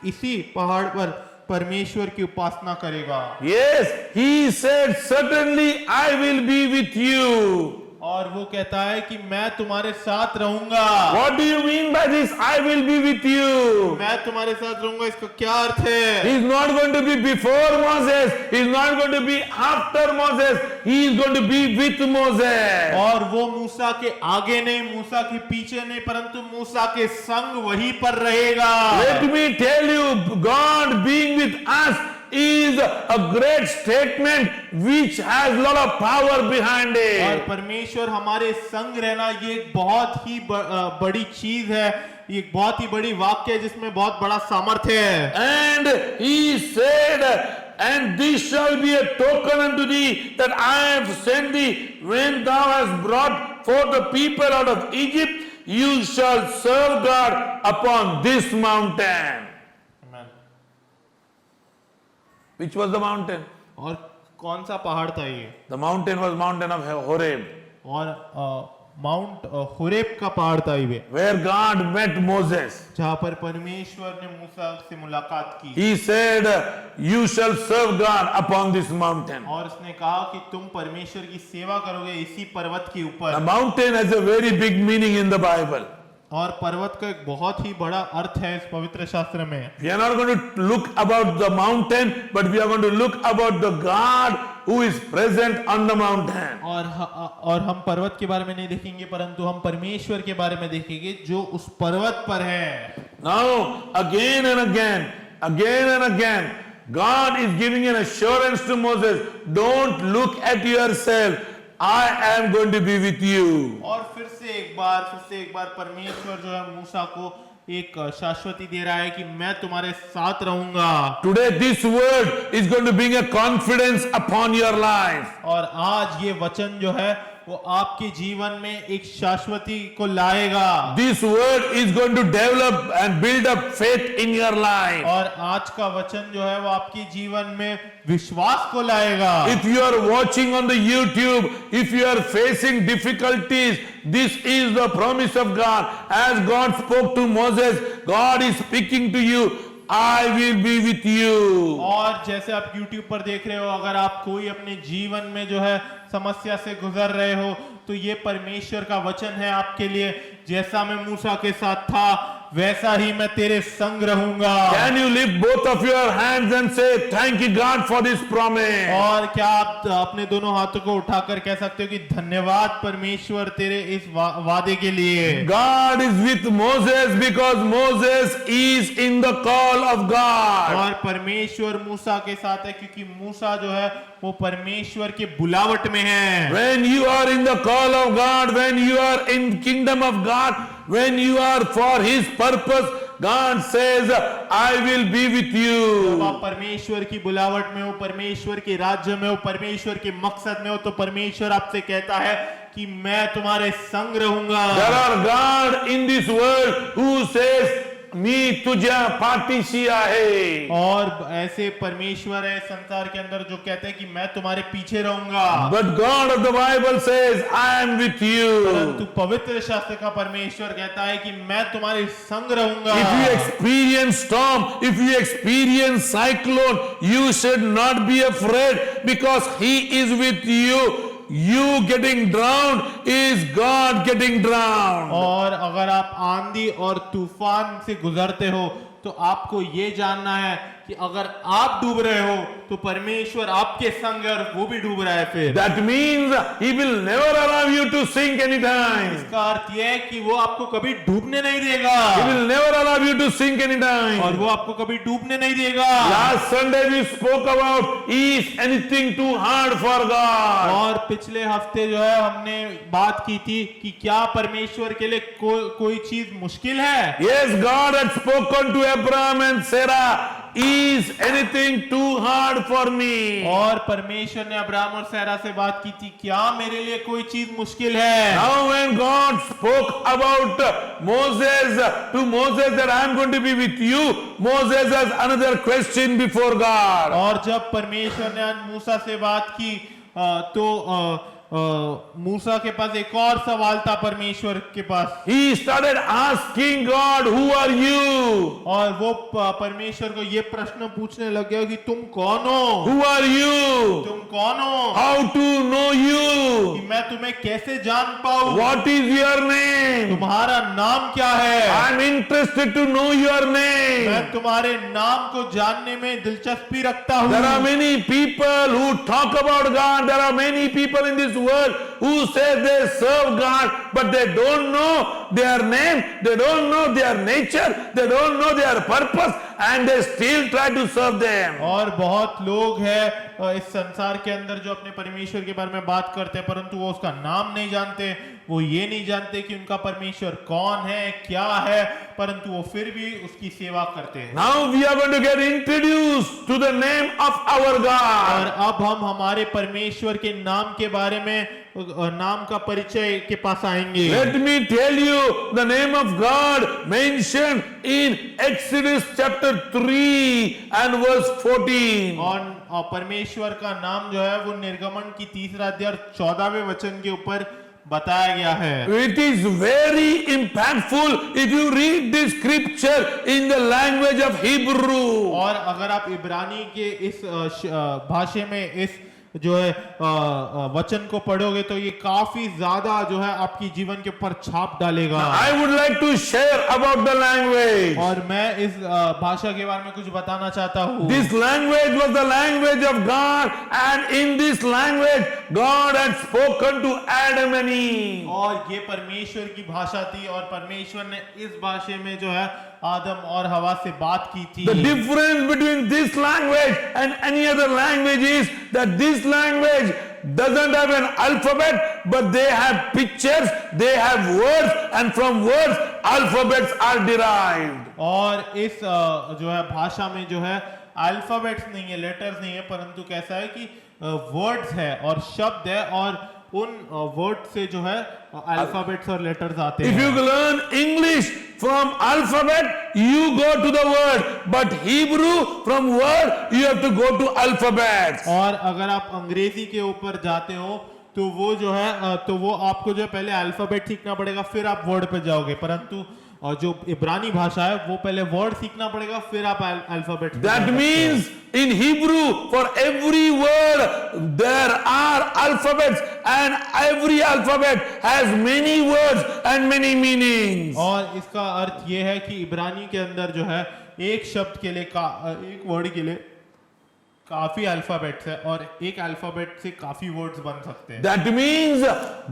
इसी पहाड़ पर परमेश्वर की उपासना करेगा। Yes, he said, certainly I will be with you. और वो कहता है कि मैं तुम्हारे साथ रहूंगा। What do you mean by this? I will be with you. मैं तुम्हारे साथ रहूंगा, इसका क्या अर्थ है? He is not going to be before Moses. He is not going to be after Moses. He is going to be with Moses. और वो मूसा के आगे नहीं, मूसा के पीछे नहीं, परंतु मूसा के संग वहीं पर रहेगा। Let me tell you, God being with us is a great statement which has a lot of power behind और it. परमेश्वर हमारे संग रहना ये एक बहुत ही बड़ी चीज है, ये एक बहुत ही बड़ी वाक्य है जिसमें बहुत बड़ा सामर्थ्य है। And he said, and this shall be a token unto thee that I have sent thee. When thou hast brought forth the people out of Egypt, you shall serve God upon this mountain. Which was the mountain? और कौन सा पहाड़ था ये? The mountain was mountain of Horeb, और माउंट होरेब का पहाड़ था ये, where God met Moses. जहाँ पर परमेश्वर ने मूसा से मुलाकात की। He said, you shall serve God upon this mountain. और उसने कहा कि तुम परमेश्वर की सेवा करोगे इसी पर्वत के ऊपर। The mountain has a very big meaning in the Bible. और पर्वत का एक बहुत ही बड़ा अर्थ है इस पवित्र शास्त्र में। We are not going to look about the mountain, but we are going to look about the God who is present on the mountain. और हम पर्वत के बारे में नहीं देखेंगे, परंतु हम परमेश्वर के बारे में देखेंगे जो उस पर्वत पर है। Now, again and again, God is giving an assurance to Moses, don't look at yourself, I am going to be with you. और फिर से एक बार परमेश्वर जो है मूसा को एक शाश्वती दे रहा है कि मैं तुम्हारे साथ रहूंगा। Today this word is going to bring a confidence upon your life. और आज ये वचन जो है वो आपके जीवन में एक शाश्वती को लाएगा। This word is going to develop and build up faith in your life. और आज का वचन जो है वो आपके जीवन में विश्वास को लाएगा। If you are watching on the YouTube, if you are facing difficulties, this is the promise of God. As God spoke to Moses, God is speaking to you. I will be with you. और जैसे आप YouTube पर देख रहे हो, अगर आप कोई अपने जीवन में जो है समस्या से गुजर रहे हो, तो ये परमेश्वर का वचन है आपके लिए। जैसा मैं मूसा के साथ था वैसा ही मैं तेरे संग रहूंगा। Can you lift both of your hands and say, thank you God for this promise? और क्या आप अपने दोनों हाथों को उठाकर कह सकते हो कि धन्यवाद परमेश्वर तेरे इस वादे के लिए। God is with Moses because Moses is in the call of God. और परमेश्वर मूसा के साथ है क्योंकि मूसा जो है वो परमेश्वर के बुलावट में है। When you are in the call of God, when you are in kingdom of God, when you are for His purpose, God says, I will be with you. जब आप परमेश्वर की बुलावट में हो, परमेश्वर के राज्य में हो, परमेश्वर के मकसद में हो, तो परमेश्वर आपसे कहता है कि मैं तुम्हारे संग रहूंगा। There are God in this world who says, मी तुझ्या पाठीशी आहे। और ऐसे परमेश्वर है संसार के अंदर जो कहते हैं कि मैं तुम्हारे पीछे रहूंगा। But God of the Bible says, I am with you. परंतु पवित्र शास्त्र का परमेश्वर कहता है कि मैं तुम्हारे संग रहूंगा। If you experience storm, if you experience cyclone, you should not be afraid because He is with you. You getting drowned is God getting drowned. और अगर आप आंधी और तूफान से गुजरते हो तो आपको ये जानना है कि अगर आप डूब रहे हो तो परमेश्वर आपके संग है और वो भी डूब रहा है। फिर That means He will never allow you to sink anytime. इसका अर्थ यह है कि वो आपको कभी डूबने नहीं देगा। He will never allow you to sink और anytime. वो आपको कभी डूबने नहीं देगा। Last Sunday we spoke about, is anything too hard for God? और पिछले हफ्ते जो है हमने बात की थी कि क्या परमेश्वर के लिए कोई चीज मुश्किल है। Yes, God had spoken to Abraham and Sarah. Is anything too hard for me? और परमेश्वर ने अब्राहम और सारा से बात की थी, क्या मेरे लिए कोई चीज मुश्किल है। Now when God spoke about Moses, to Moses that I am going to be with you, Moses has another question before God. और जब परमेश्वर ने मूसा से बात की तो मूसा के पास एक और सवाल था परमेश्वर के पास, He started asking God, who are you? और वो परमेश्वर को ये प्रश्न पूछने लग गया कि तुम कौन हो, Who are you? तुम कौन हो, How to know you? कि मैं तुम्हें कैसे जान पाऊं, What is your name? तुम्हारा नाम क्या है, I'm interested to know your name. मैं तुम्हारे नाम को जानने में दिलचस्पी रखता There are हूँ। many people who talk about God. There are many people in this world who say they serve God, but they don't know their name, they don't know their nature, they don't know their purpose, and they still try to serve them. और बहुत लोग हैं इस संसार के अंदर जो अपने परमेश्वर के बारे में बात करते हैं, परंतु वो उसका नाम नहीं जानते, वो ये नहीं जानते कि उनका परमेश्वर कौन है, क्या है, परंतु वो फिर भी उसकी सेवा करते हैं। Now we are going to get introduced to the name of our और God. अब हम हमारे परमेश्वर के नाम के बारे में, नाम का परिचय के पास आएंगे। Let me tell you the name of God mentioned in Exodus chapter 3 and verse 14. और परमेश्वर का नाम जो है वो निर्गमन की 3रा अध्याय 14वें वचन के ऊपर बताया गया है। It is very impactful if you read this scripture in the language of Hebrew. और अगर आप इब्रानी के इस भाषा में इस जो है वचन को पढ़ोगे तो ये काफी ज्यादा जो है आपकी जीवन के ऊपर छाप डालेगा। I would like to share about the language. और मैं इस भाषा के बारे में कुछ बताना चाहता हूँ। This language was the language of God, and in this language God had spoken to Adam and Eve. और ये परमेश्वर की भाषा थी और परमेश्वर ने इस भाषा में जो है आदम और हवा से बात की थी। The difference between this language and any other language is that this language doesn't have an alphabet, but they have pictures, they have words, and from words alphabets are derived. और इस जो है भाषा में जो है अल्फाबेट्स नहीं है, लेटर्स नहीं है, परंतु कैसा है कि वर्ड्स है और शब्द है और उन वर्ड से जो है अल्फाबेट्स और लेटर्स आते If हैं। you learn English from alphabet, you go to the word, but Hebrew from word you have to go to alphabets. और अगर आप अंग्रेजी के ऊपर जाते हो तो वो जो है तो वो आपको जो है पहले अल्फाबेट सीखना पड़ेगा, फिर आप वर्ड पे जाओगे, परंतु और जो इब्रानी भाषा है वो पहले वर्ड सीखना पड़ेगा, फिर आप alphabet. That means in Hebrew for every word there are alphabets, and every alphabet has many words and many meanings. और इसका अर्थ ये है कि इब्रानी के अंदर जो है एक शब्द के लिए एक वर्ड के लिए काफी अल्फाबेट्स है और एक अल्फाबेट से काफी वर्ड्स बन सकते हैं। That means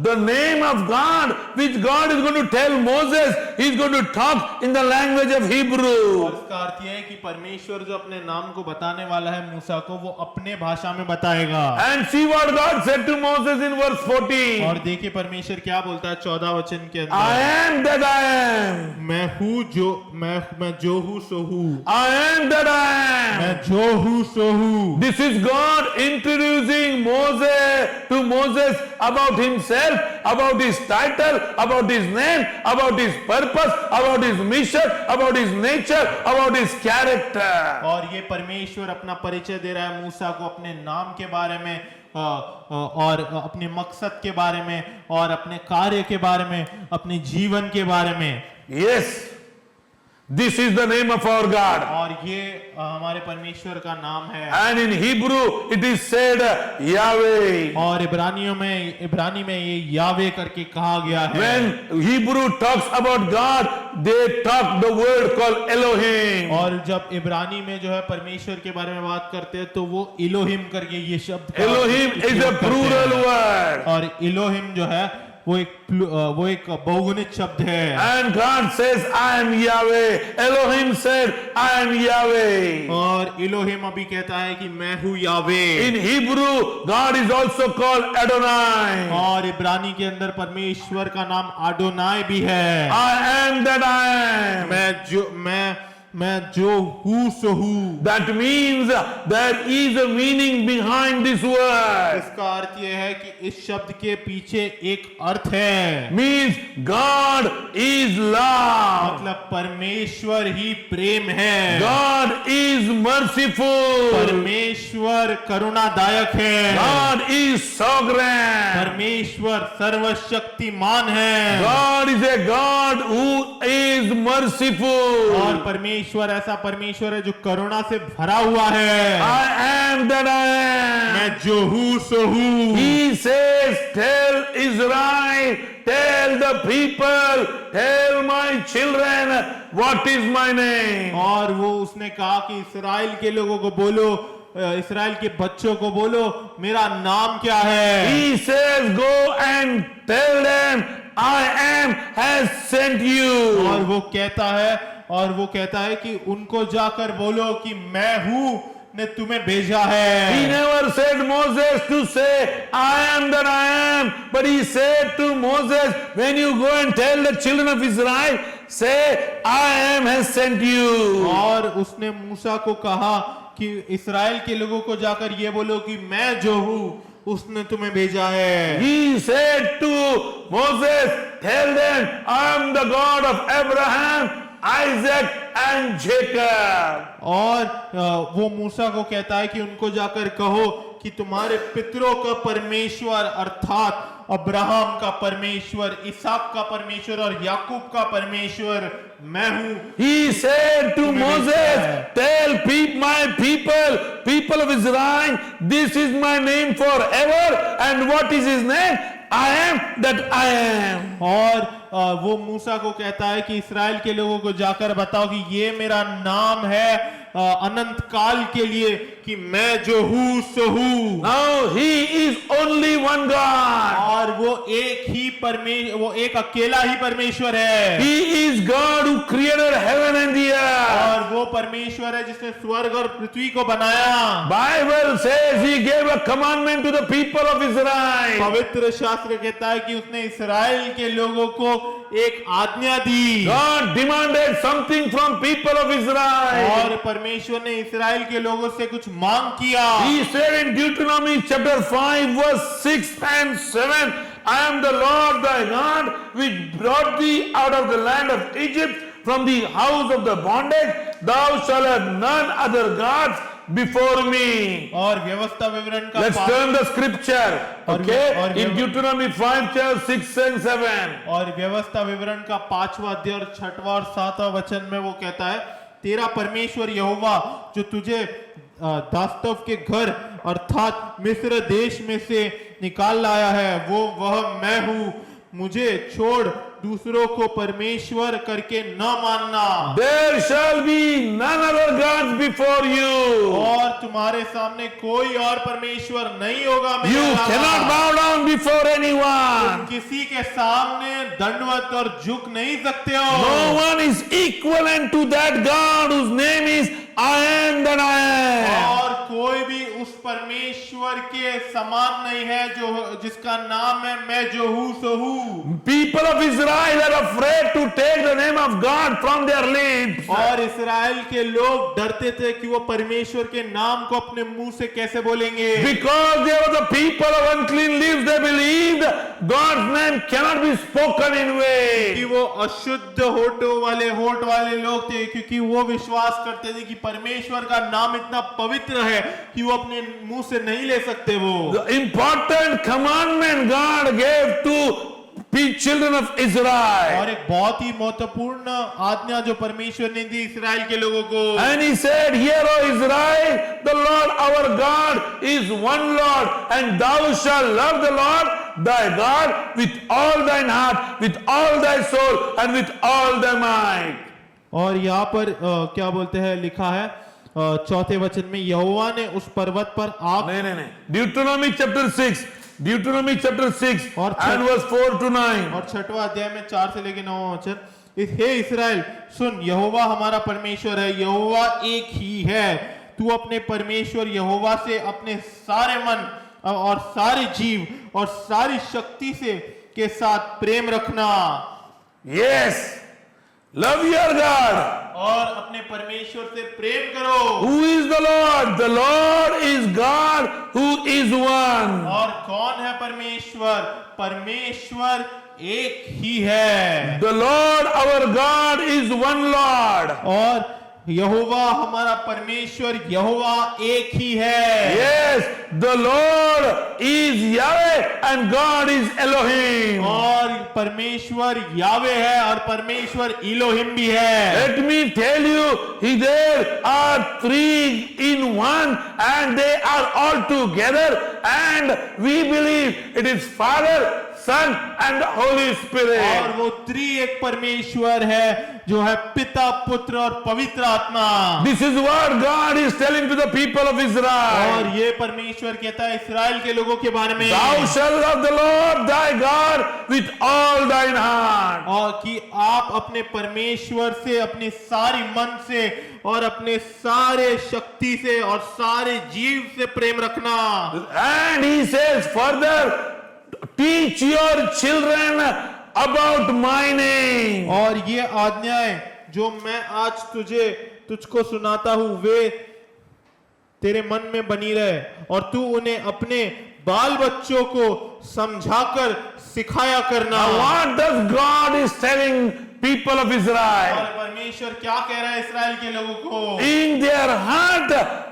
the name of God which God is going to tell Moses, he is going to talk in the language of Hebrew. और इसका अर्थ यह है कि परमेश्वर जो अपने नाम को बताने वाला है मूसा को, वो अपने भाषा में बताएगा। And see what God said to Moses in verse 14. और देखिए परमेश्वर क्या बोलता है 14 वचन के अंदर, I am that I am. मैं हूँ जो मैं जो हूँ सो हूँ, I am that I am. मैं जो हूँ सो हूँ। This is God introducing Moses about himself, about his title, about his name, about his purpose, about his mission, about his nature, about his character. और ये परमेश्वर अपना परिचय दे रहा है मूसा को अपने नाम के बारे में और अपने मकसद के बारे में और अपने कार्य के बारे में, अपने जीवन के बारे में। Yes, this is the name of our God. और ये हमारे परमेश्वर का नाम है। And in Hebrew it is said Yahweh. और इब्रानी में ये यावे करके कहा गया है। When Hebrew talks about God, they talk the word called Elohim. और जब इब्रानी में जो है परमेश्वर के बारे में बात करते हैं तो वो इलोहिम करके ये शब्द का Elohim is a उपयोग करते plural हैं। word. और इलोहिम जो है वो एक बहुगुणित शब्द है। And God says, I am Yahweh. Elohim said, I am Yahweh. और इलोहिम अभी कहता है कि मैं हूँ यावे। In Hebrew, God is also called Adonai. और इब्रानी के अंदर परमेश्वर का नाम आडोनाई भी है। I am that I am. मैं जो हूँ सो हूँ। That means there is a meaning behind this word. इसका अर्थ यह है कि इस शब्द के पीछे एक अर्थ है। Means God is love. मतलब परमेश्वर ही प्रेम है। God is merciful. परमेश्वर परमेश्वर करुणादायक है। God is sovereign. परमेश्वर सर्वशक्तिमान है। God is a God who is merciful. और परमेश्वर ऐसा परमेश्वर है जो करुणा से भरा हुआ है। I am that I am. मैं जो हूँ सो हूँ। He says, tell Israel, tell the people, tell my children, what is my name? और वो उसने कहा कि इस्राएल के लोगों को बोलो, इस्राएल के बच्चों को बोलो, मेरा नाम क्या है। He says, go and tell them, I am has sent you. और वो कहता है कि उनको जाकर बोलो कि मैं हूँ ने तुम्हें भेजा He है। never said Moses to say, I am that I am. But he said to Moses, when you go and tell the children of Israel, say, I am has sent you. और उसने मूसा को कहा कि इस्राएल के लोगों को जाकर ये बोलो कि मैं जो हूँ उसने तुम्हें भेजा है। He said to Moses, tell them, I am the God of Abraham, Isaac and Jacob. और वो मूसा को कहता है कि उनको जाकर कहो कि तुम्हारे पितरों का परमेश्वर अर्थात अब्राहम का परमेश्वर, इसहाक का परमेश्वर और याकूब का परमेश्वर मैं हूँ। He said to Moses, tell my people of Israel, this is my name forever. And what is his name? I am that I am. और वो मूसा को कहता है कि इस्राएल के लोगों को जाकर बताओ कि ये मेरा नाम है अनंत काल के लिए कि मैं जो हूँ सो हूँ। Now he is only one God. और वो एक अकेला ही परमेश्वर है। He is God who created heaven and the earth. और वो परमेश्वर है जिसने स्वर्ग और पृथ्वी को बनाया। Bible says he gave a commandment to the people of Israel. पवित्र शास्त्र कहता है कि उसने इस्राएल के लोगों को एक आज्ञा दी। God demanded something from people of Israel. और परमेश्वर ने इस्राएल के लोगों से कुछ मांग किया। He said in Deuteronomy chapter 5 verse 6 and 7, I am the Lord thy God which brought thee out of the land of Egypt from the house of the bondage. Thou shalt have none other gods before me. और व्यवस्था विवरण का Let's turn the scripture. Okay? और In Deuteronomy 5 chapter 6 and 7. और व्यवस्था विवरण का 5वां अध्याय और 6वां और 7वां वचन में वो कहता है, तेरा परमेश्वर यहोवा जो तुझे दास्तव के घर अर्थात मिस्र देश में से निकाल लाया है वह मैं हूँ। मुझे छोड़ दूसरों को परमेश्वर करके न मानना। There shall be none other gods before you. और तुम्हारे सामने कोई और परमेश्वर नहीं होगा मेरे You अलावा। cannot bow down before anyone. तुम किसी के सामने दंडवत और झुक नहीं सकते हो। No one is equivalent to that God whose name is I am that I am. और कोई भी उस परमेश्वर के समान नहीं है जो जिसका नाम है मैं जो हूँ सो हूँ। People of Israel are afraid to take the name of God from their lips. और इस्राएल के लोग डरते थे कि वो परमेश्वर के नाम को अपने मुंह से कैसे बोलेंगे। Because they were the people of unclean lips, they believed God's name cannot be spoken in कि vain. वो अशुद्ध होठ वाले लोग थे, क्योंकि वो विश्वास करते थे कि परमेश्वर का नाम इतना पवित्र है कि वो अपने मुंह से नहीं ले सकते वो। The important commandment God gave to the children of Israel. और एक बहुत ही महत्वपूर्ण आज्ञा जो परमेश्वर ने दी इस्राएल के लोगों को। And he said, Hear, O Israel, the Lord our God is one Lord, and thou shalt love the Lord thy God with all thine heart, with all thy soul, and with all thy might. और यहाँ पर क्या बोलते हैं लिखा है चौथे वचन में, यहोवा ने उस पर्वत पर आग। नहीं Deuteronomy chapter 6 और and verse 4 to 9. और 6वां अध्याय में 4 से लेकर 9वां वचन, हे इस्राएल सुन, यहोवा हमारा परमेश्वर है, यहोवा एक ही है। तू अपने परमेश्वर यहोवा से अपने सारे मन और सारे जीव और सारी शक्ति से के साथ प्रेम रखना। Yes, love your God. और अपने परमेश्वर से प्रेम करो। Who is the Lord? The Lord is God who is one. और कौन है परमेश्वर? परमेश्वर एक ही है। The Lord our God is one Lord. और यहोवा हमारा परमेश्वर यहोवा एक ही है। the Lord is Yahweh and God is Elohim. और परमेश्वर यावे है और परमेश्वर इलोहिम भी है। Let me tell you, there are three in one and they are all together, and we believe it is Father, Son and Holy Spirit. और वो त्रिएक परमेश्वर है जो है पिता, पुत्र और पवित्र आत्मा। This is what God is telling to the people of Israel. और ये परमेश्वर कहता है इस्राएल के लोगों के बारे में, Thou shalt love the Lord thy God with all thine heart. और कि आप अपने परमेश्वर से अपने सारी मन से और अपने सारे शक्ति से और सारे जीव से प्रेम रखना। And he says further, teach your children about my name. और ये आज्ञाएं जो मैं आज तुझको सुनाता हूं वे तेरे मन में बनी रहे और तू उन्हें अपने बाल बच्चों को समझाकर सिखाया करना। Now what does God is telling people of और Israel? परमेश्वर क्या कह रहा है इस्राएल के लोगों को? In their heart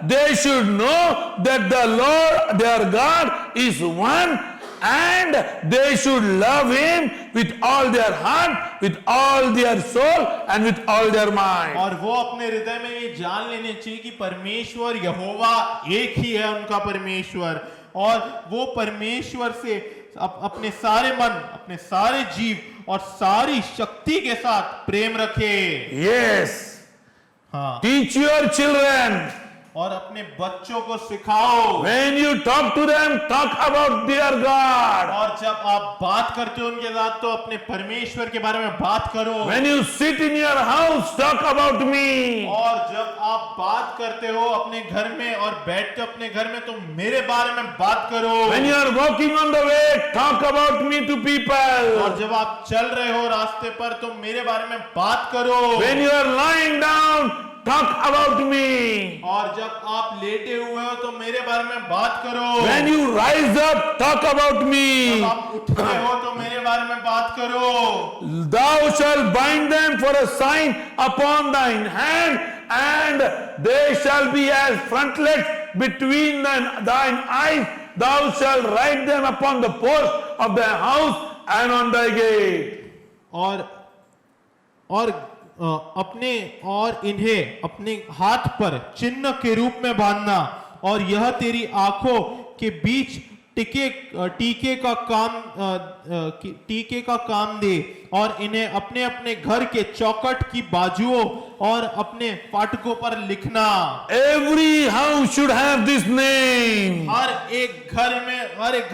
they should know that the Lord their God is one, and they should love him with all their heart, with all their soul and with all their mind. और वो अपने हृदय में ये जान लेने चाहिए कि परमेश्वर यहोवा एक ही है उनका परमेश्वर, और वो परमेश्वर से अपने सारे मन, अपने सारे जीव और सारी शक्ति के साथ प्रेम रखे। Yes. हाँ, Teach your children. और अपने बच्चों को सिखाओ। When you talk to them, talk about their God. और जब आप बात करते हो उनके साथ तो अपने परमेश्वर के बारे में बात करो। When you sit in your house, talk about me. और जब आप बात करते हो अपने घर में और बैठते हो अपने घर में तो मेरे बारे में बात करो। When you are walking on the way, talk about me to people. और जब आप चल रहे हो रास्ते पर तो मेरे बारे में बात करो। When you are lying down, talk about me. और जब आप लेटे हुए हो तो मेरे बारे में बात करो। When you rise up, talk about जब me. आप उठते हो तो मेरे बारे में बात करो। Thou shalt bind them for a sign upon thine hand, and they shall be as frontlets between thine eyes. Thou shalt write them upon the post of thy house and on thy gate. और अपने और इन्हें अपने हाथ पर चिन्ह के रूप में बांधना, और यह तेरी आंखों के बीच टीके का काम दे, और इन्हें अपने अपने घर के चौखट की बाजुओं और अपने फाटकों पर लिखना। Every house should have this name. हर एक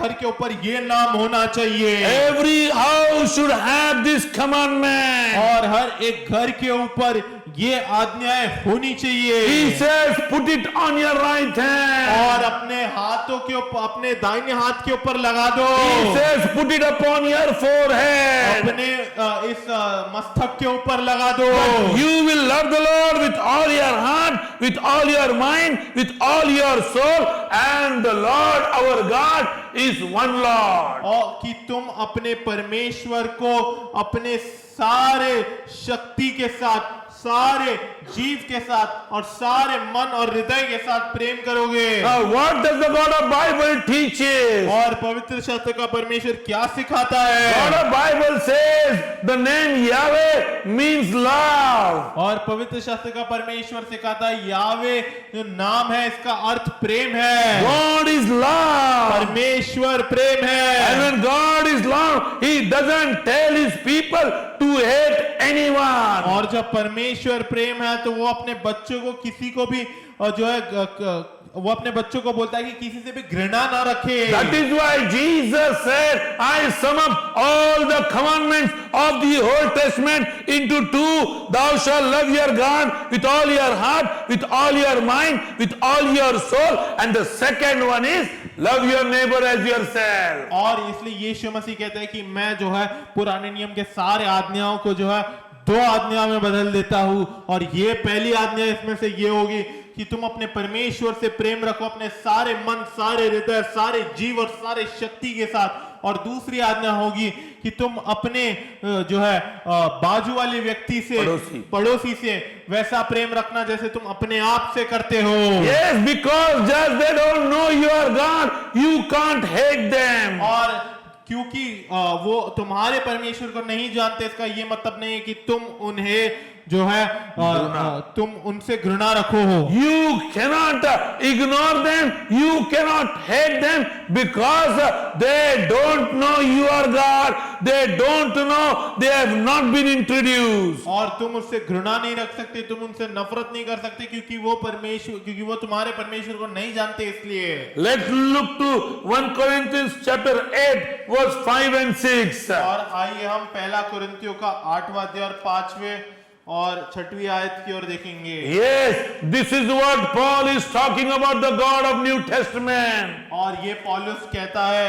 घर के ऊपर ये नाम होना चाहिए। Every house should have this commandment. और हर एक घर के ऊपर ये आज्ञाएं होनी चाहिए। He says, put it on your right hand. और अपने हाथों के ऊपर, अपने दाहिने हाथ के ऊपर लगा दो। He says, put it upon your forehead. अपने इस मस्तक के ऊपर लगा दो। You will love the Lord with all your heart, with all your mind, with all your soul, and the Lord our God is one Lord. और कि तुम अपने परमेश्वर को अपने सारे शक्ति के साथ, सारे जीव के साथ और सारे मन और हृदय के साथ प्रेम करोगे। Now what does the God of Bible teaches? और पवित्र शास्त्र का परमेश्वर क्या सिखाता है? God of Bible says the name Yahweh means love. और पवित्र शास्त्र का परमेश्वर सिखाता है यावे जो नाम है इसका अर्थ प्रेम है। God is love. परमेश्वर प्रेम है। And when God is love, He doesn't tell His people to hate anyone. और जब परमेश्वर प्रेम है तो वो अपने बच्चों को किसी को भी जो है वो अपने बच्चों को बोलता है कि किसी से भी घृणा ना रखे। That is why Jesus said, I sum up all the commandments of the Old Testament into two. Thou shalt love your God with all your heart, with all your mind, with all your soul. And the second one is, love your neighbor as yourself. और इसलिए यीशु मसीह कहता है कि मैं जो है पुराने नियम के सारे आज्ञाओं को जो है 2 आज्ञा में बदल देता हूं, और ये पहली आज्ञा इसमें से ये होगी कि तुम अपने परमेश्वर से प्रेम रखो अपने सारे मन, सारे हृदय, सारे जीव और सारे शक्ति के साथ, और दूसरी आज्ञा होगी कि तुम अपने जो है बाजू वाले व्यक्ति से पड़ोसी से वैसा प्रेम रखना जैसे तुम अपने आप से करते हो। Yes, because just they don't know you are God, you can't hate them. और क्योंकि वो तुम्हारे परमेश्वर को नहीं जानते, इसका ये मतलब नहीं है कि तुम उन्हें जो है तुम उनसे घृणा रखो हो। You cannot ignore them, you cannot hate them because they don't know you are God, they don't know, they have not been introduced. और तुम उससे घृणा नहीं रख सकते, तुम उनसे नफरत नहीं कर सकते क्योंकि वो तुम्हारे परमेश्वर को नहीं जानते इसलिए। Let's look to 1 Corinthians chapter 8 verse 5 and 6. और आइए हम पहला कुरिन्थियों का 8वां अध्याय और 5वें और 6वीं आयत की ओर देखेंगे। Yes, this is what Paul is talking about the God of New Testament. और ये पौलुस कहता है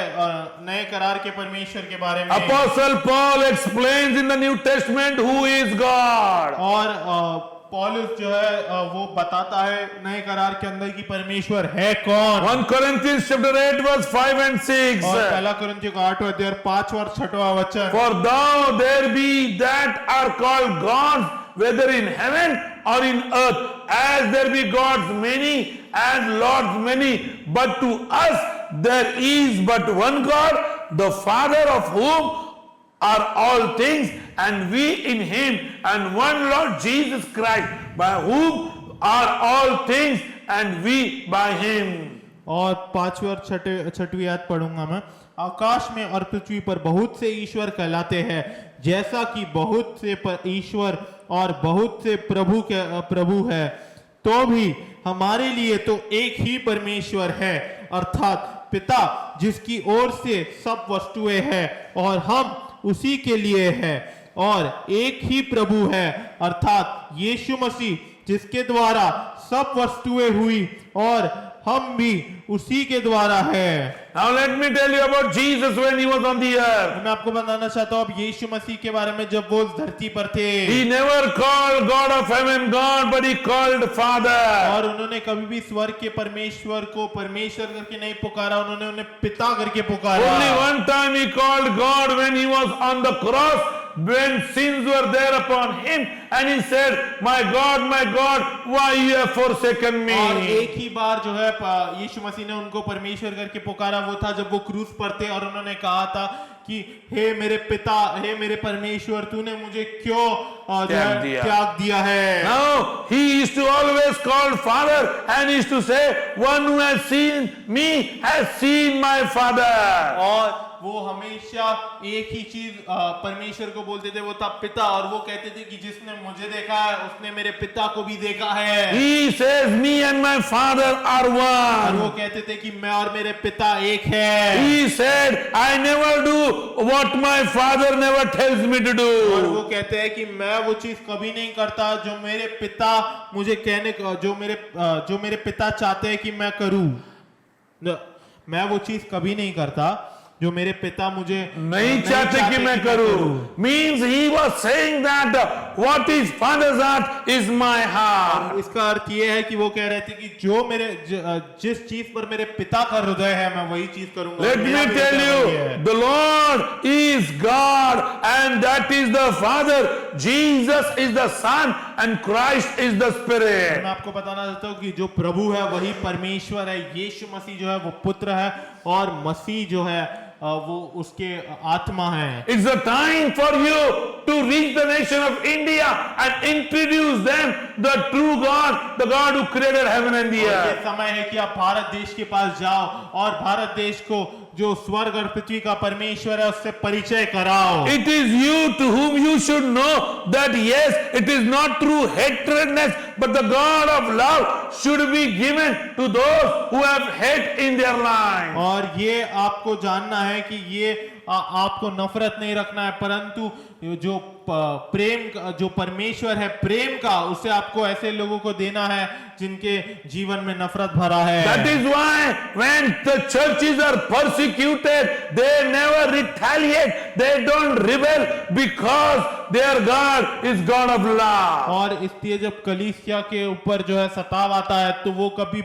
नए करार के परमेश्वर के बारे में। Apostle Paul explains in the New Testament who is God. और पौलुस जो है वो बताता है नए करार के अंदर की परमेश्वर है कौन। 1 Corinthians chapter 8 verse 5 and 6. और पहला कुरिन्थियों का 8वां अध्याय 5 और 6वां वचन। For though there be that are called gods, whether in heaven or in earth, as there be gods many and lords many, but to us there is but one God, the Father of whom are all things, and we in him, and one Lord Jesus Christ, by whom are all things, and we by him. और 5वीं और 6वीं आयत पढ़ूंगा मैं। आकाश में और पृथ्वी पर बहुत से ईश्वर कहलाते हैं, जैसा कि बहुत से ईश्वर और बहुत से प्रभु है, तो भी हमारे लिए तो एक ही परमेश्वर है, अर्थात पिता, जिसकी ओर से सब वस्तुएं हैं और हम उसी के लिए है, और एक ही प्रभु है, अर्थात यीशु मसीह, जिसके द्वारा सब वस्तुएं हुई और हम भी उसी के द्वारा है। Now let me tell you about Jesus when he was on the earth. मैं आपको बताना चाहता हूँ अब यीशु मसीह के बारे में जब वो इस धरती पर थे। He never called God of heaven God, but he called Father. और उन्होंने कभी भी स्वर्ग के परमेश्वर को परमेश्वर करके नहीं पुकारा, उन्होंने उन्हें पिता करके पुकारा। Only one time he called God when he was on the cross, when sins were there upon him, and he said, my God, why you have forsaken me? और एक ही बार जो है यीशु मसीह ने उनको परमेश्वर करके पुकारा, वो था जब वो क्रूस पर थे और उन्होंने कहा था कि हे मेरे पिता, हे मेरे परमेश्वर, तूने मुझे क्यों त्याग दिया है। No, he used to always call Father, and he used to say, one who has seen me has seen my Father. और वो हमेशा एक ही चीज परमेश्वर को बोलते थे, वो था पिता, और वो कहते थे कि जिसने मुझे देखा है उसने मेरे पिता को भी देखा है। He says, me and my Father are और वो one. कहते थे कि मैं और मेरे पिता एक है। He said, I never do what my Father never tells me to और do. वो कहते हैं कि मैं वो चीज कभी नहीं करता जो मेरे पिता मुझे जो मेरे पिता चाहते हैं कि मैं करूं। मैं वो चीज कभी नहीं करता जो मेरे पिता मुझे नहीं चाहते कि मैं करूं. Means he was saying that what is Father's heart is my heart. इसका अर्थ ये है कि वो कह रहे थे कि जो जिस चीज पर मेरे पिता का हृदय है मैं वही चीज करूंगा। Let me tell you, the Lord is God, and that is the Father. Jesus is the Son, and Christ is the Spirit. मैं आपको बताना चाहता हूँ कि जो प्रभु है वही परमेश्वर है, यीशु मसीह जो है वो पुत्र है, और मसीह जो है वो उसके आत्मा है। It's a time for you to reach the nation of India and introduce them the true God, the God who created heaven and the ये earth. समय है कि आप भारत देश के पास जाओ और भारत देश को जो स्वर्ग और पृथ्वी का परमेश्वर है उससे परिचय कराओ। It is you to whom you should know that yes, it is not through hatredness, but the God of love should be given to those who have hate in their life. और ये आपको जानना है कि ये आपको नफरत नहीं रखना है, परंतु जो प्रेम, जो परमेश्वर है प्रेम का, उसे आपको ऐसे लोगों को देना है जिनके जीवन में नफरत भरा है। That is why when the churches are persecuted, they never retaliate, they don't rebel, because their God is God of love. और इसलिए जब कलीसिया के ऊपर जो है सताव आता है तो वो कभी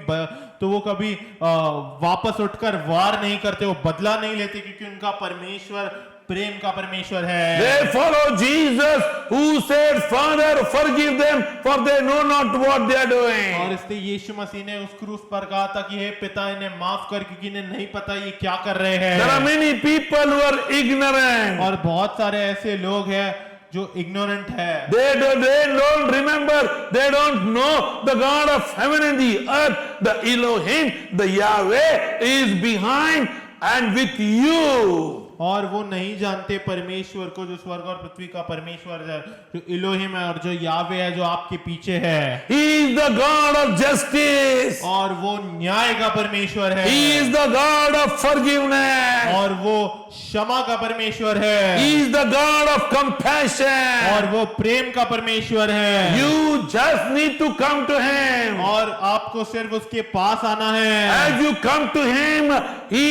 तो वो कभी वापस उठकर वार नहीं करते, वो बदला नहीं लेते, क्योंकि उनका परमेश्वर प्रेम का परमेश्वर है। They follow Jesus who said, Father, forgive them for they know not what they are और doing. इसलिए यीशु मसीह ने उस क्रूस पर कहा था कि हे पिता इन्हें माफ कर, क्योंकि इन्हें नहीं पता ये क्या कर रहे There are हैं। many people who are ignorant. और बहुत सारे ऐसे लोग हैं जो इग्नोरेंट है, They don't remember, they don't know the God of heaven and the earth, the Elohim, the Yahweh is behind and with you. और वो नहीं जानते परमेश्वर को, जो स्वर्ग और पृथ्वी का परमेश्वर है, जो इलोहिम है और जो यावे है, जो आपके पीछे है। He is the God of justice. और वो न्याय का परमेश्वर है। He is the God of forgiveness. और वो क्षमा का परमेश्वर है। He is the God of compassion. और वो प्रेम का परमेश्वर है। You just need to come to Him. और आपको सिर्फ उसके पास आना है। As you come to Him, He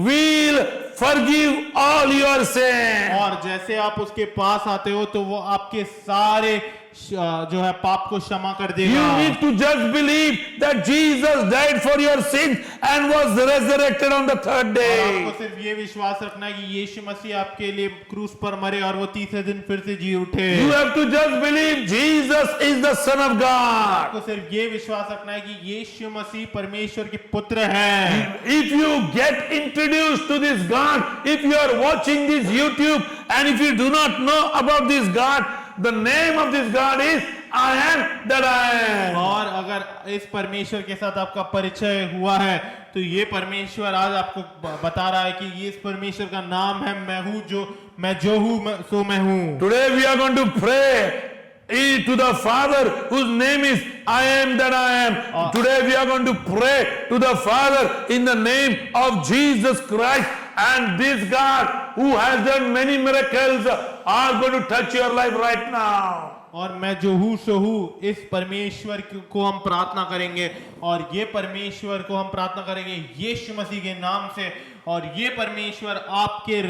will forgive all your sins. और जैसे आप उसके पास आते हो तो वो आपके सारे जो है पाप को क्षमा कर देगा। You need to just believe that Jesus died for your sins and was resurrected on the third और day. आपको सिर्फ ये विश्वास रखना है कि यीशु मसीह आपके लिए क्रूस पर मरे और वो तीसरे दिन फिर से जी उठे। You have to just believe Jesus is the Son of God. आपको सिर्फ ये विश्वास रखना है कि यीशु मसीह परमेश्वर के पुत्र हैं। If you get introduced to this God, if you are watching this YouTube and if you do not know about this God, the name of this God is I am that I am. और अगर इस परमेश्वर के साथ आपका परिचय हुआ है तो ये परमेश्वर आज आपको बता रहा है कि ये इस परमेश्वर का नाम है मैं हूँ जो हूँ सो मैं हूँ। Today we are going to pray to the Father whose name is I am that I am. Today we are going to pray to the Father in the name of Jesus Christ, and this God who has done many miracles are going to touch your life right now. और मैं जो हूँ सो हूँ इस परमेश्वर को हम प्रार्थना करेंगे, और ये परमेश्वर को हम प्रार्थना करेंगे यीशु मसीह के नाम से, और ये परमेश्वर आपके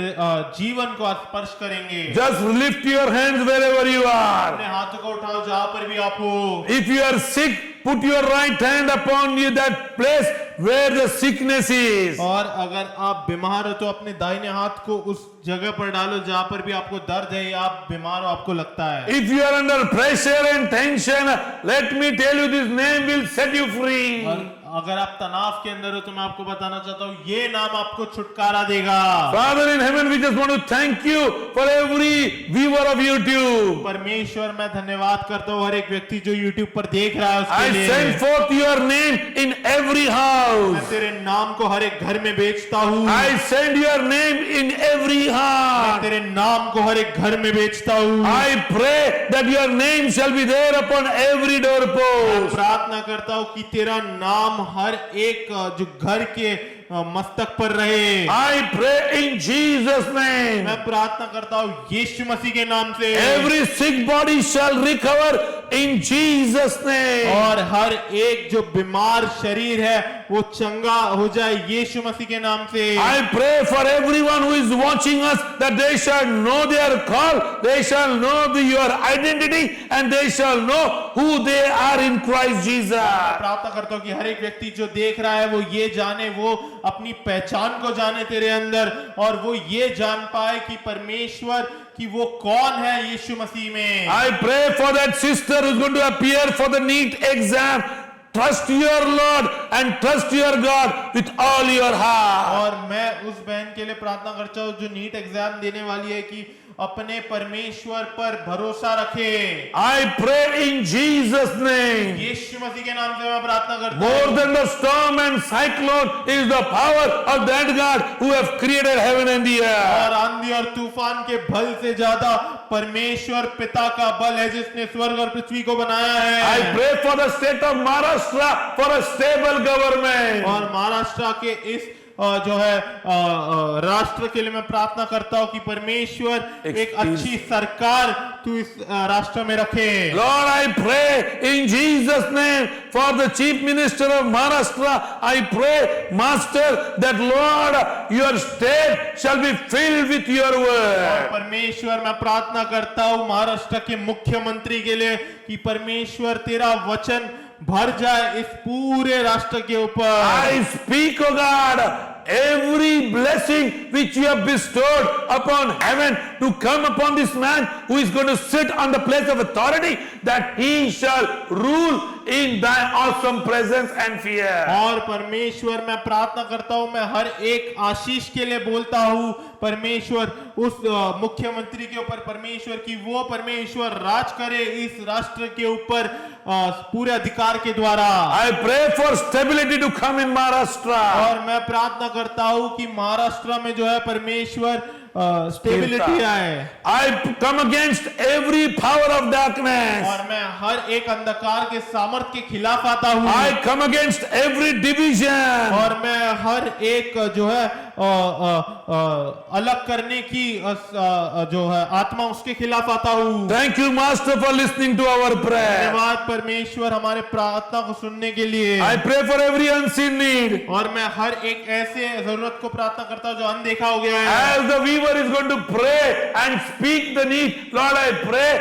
जीवन को स्पर्श करेंगे। Just lift your hands wherever you are. अपने हाथों को उठाओ जहां पर भी आप हो। If you are sick, put your right hand upon you, that place where the sickness is. और अगर आप बीमार हो तो अपने दाहिने हाथ को उस जगह पर डालो जहां पर भी आपको दर्द है या आप बीमार हो, आपको लगता है। If you are under pressure and tension, let me tell you, this name will set you free. और अगर आप तनाव के अंदर हो तो मैं आपको बताना चाहता हूँ ये नाम आपको छुटकारा देगा। Father in heaven, we just want to thank you for every viewer of YouTube. परमेश्वर मैं धन्यवाद करता हूँ हर एक व्यक्ति जो YouTube पर देख रहा है उसके I लिए। send forth your name in every मैं house. तेरे नाम को हर एक घर में बेचता हूँ। I send your name in every मैं heart. तेरे नाम को हर एक घर में बेचता हूँ। I pray that your name shall be there upon every मैं doorpost. प्रार्थना करता हूँ कि तेरा नाम हर एक जो घर के मस्तक पर रहे। I pray in Jesus' name. मैं प्रार्थना करता हूँ यीशु मसीह के नाम से। Every sick body shall recover in Jesus' name. और हर एक जो बीमार शरीर है वो चंगा हो जाए यीशु मसीह के नाम से। I pray for everyone who is watching us that they shall know their call, they shall know your identity, and they shall know who they are in Christ Jesus. मैं प्रार्थना करता हूँ कि हर एक व्यक्ति जो देख रहा है वो ये जाने, वो अपनी पहचान को जाने तेरे अंदर, और वो ये जान पाए कि परमेश्वर कि वो कौन है यीशु मसीह में। I pray for that sister who's going to appear for the NEET exam. Trust your Lord and trust your God with all your heart. और मैं उस बहन के लिए प्रार्थना करता हूँ जो नीट एग्जाम देने वाली है कि अपने परमेश्वर पर भरोसा रखे। I pray in Jesus' name. यीशु मसीह के नाम से मैं प्रार्थना करता More हूँ। than the storm and cyclone is the power of that God who have created heaven and the earth. और आंधी और तूफान के बल से ज्यादा परमेश्वर पिता का बल है जिसने स्वर्ग और पृथ्वी को बनाया I है। pray for the state of Maharashtra for a stable government. और महाराष्ट्र के इस जो है राष्ट्र के लिए मैं प्रार्थना करता हूँ कि परमेश्वर एक अच्छी सरकार तू इस राष्ट्र में रखे। Lord, I pray in Jesus' name for the Chief Minister of Maharashtra. I pray, Master, that Lord, your state shall be filled with your और word. परमेश्वर मैं प्रार्थना करता हूँ महाराष्ट्र के मुख्यमंत्री के लिए कि परमेश्वर तेरा वचन भर जाए इस पूरे राष्ट्र के ऊपर। I speak, O God, every blessing which you have bestowed upon heaven to come upon this man who is going to sit on the place of authority, that he shall rule in thy awesome presence and fear. और परमेश्वर मैं प्रार्थना करता हूं, मैं हर एक आशीष के लिए बोलता हूं परमेश्वर उस मुख्यमंत्री के ऊपर, परमेश्वर की वो परमेश्वर राज करे इस राष्ट्र के ऊपर पूरे अधिकार के द्वारा। I pray for stability to come in Maharashtra. और मैं प्रार्थना करता हूं कि महाराष्ट्र में जो है परमेश्वर स्टेबिलिटी आए। I come against every power of darkness. और मैं हर एक अंधकार के सामर्थ के खिलाफ आता हूं। I come against every division. और मैं हर एक जो है अलग करने की जो है आत्मा उसके खिलाफ आता हूं। Thank you, Master, for listening to our prayer. धन्यवाद परमेश्वर हमारे प्रार्थना को सुनने के लिए। I pray for every unseen need. और मैं हर एक ऐसे जरूरत को प्रार्थना करता हूं जो अनदेखा हो गया है। As the weaver is going to pray and speak the need, Lord, I pray,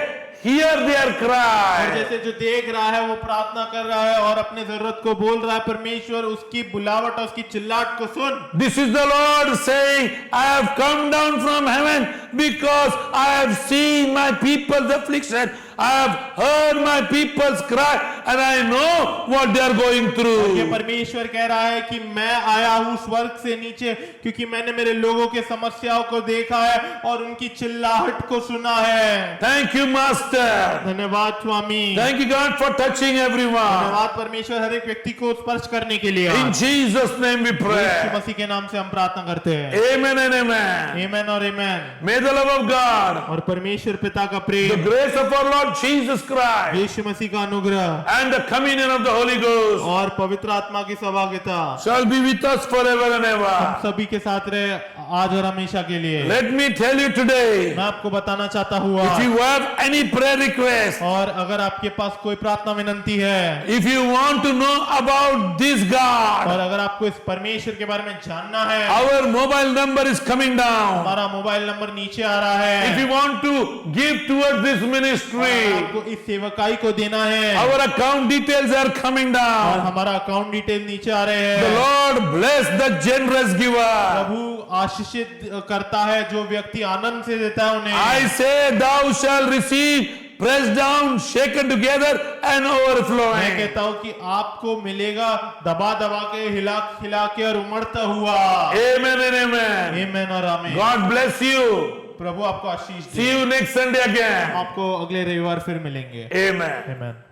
hear their और cry. जैसे जो देख रहा है वो प्रार्थना कर रहा है और अपने जरूरत को बोल रहा है, परमेश्वर उसकी बुलावट और उसकी चिल्लाहट को सुन। This is the Lord saying, I have come down from heaven because I have seen my people's affliction. I have heard my people's cry and I know what they are going ये through. परमेश्वर कह रहा है कि मैं आया हूँ स्वर्ग से नीचे क्योंकि मैंने मेरे लोगों के समस्याओं को देखा है और उनकी चिल्लाहट को सुना है। Thank you, Master. धन्यवाद स्वामी। Thank you, God, for touching everyone. धन्यवाद परमेश्वर हर एक व्यक्ति को स्पर्श करने के लिए। In Jesus' name we Yeshu pray. मसीह के नाम से हम प्रार्थना करते हैं। Amen and amen. आमेन और आमेन। May the love of God, और परमेश्वर पिता का the Prem, grace of our Lord Jesus Christ, यीशु मसीह का अनुग्रह and the communion of the Holy Ghost और पवित्र आत्मा की सहभागिता shall be with us forever and हम ever. सभी के साथ रहे आज और हमेशा के लिए। Let me tell you today, मैं आपको बताना चाहता हूँ if you have any prayer request, और अगर आपके पास कोई प्रार्थना विनंती है if you want to know about this और God, अगर आपको इस परमेश्वर के बारे में जानना है, our mobile number is coming down. हमारा मोबाइल नंबर नीचे आ रहा है। If you want to give towards this और ministry, आपको इस सेवकाई को देना है our account details are coming और down. हमारा अकाउंट डिटेल नीचे आ रहे The हैं। Lord bless the generous giver. प्रभु आशीषित करता है जो व्यक्ति आनंद से देता है उन्हें। I say, thou shall receive, pressed down, shaken together, and मैं overflowing. कहता हूँ कि आपको मिलेगा दबा दबा के हिला खिला के और उमड़ता हुआ। Amen and amen. आमीन और आमीन। God bless you. प्रभु आपको आशीष See they. you next Sunday again. आपको अगले रविवार फिर मिलेंगे। Amen. आमीन।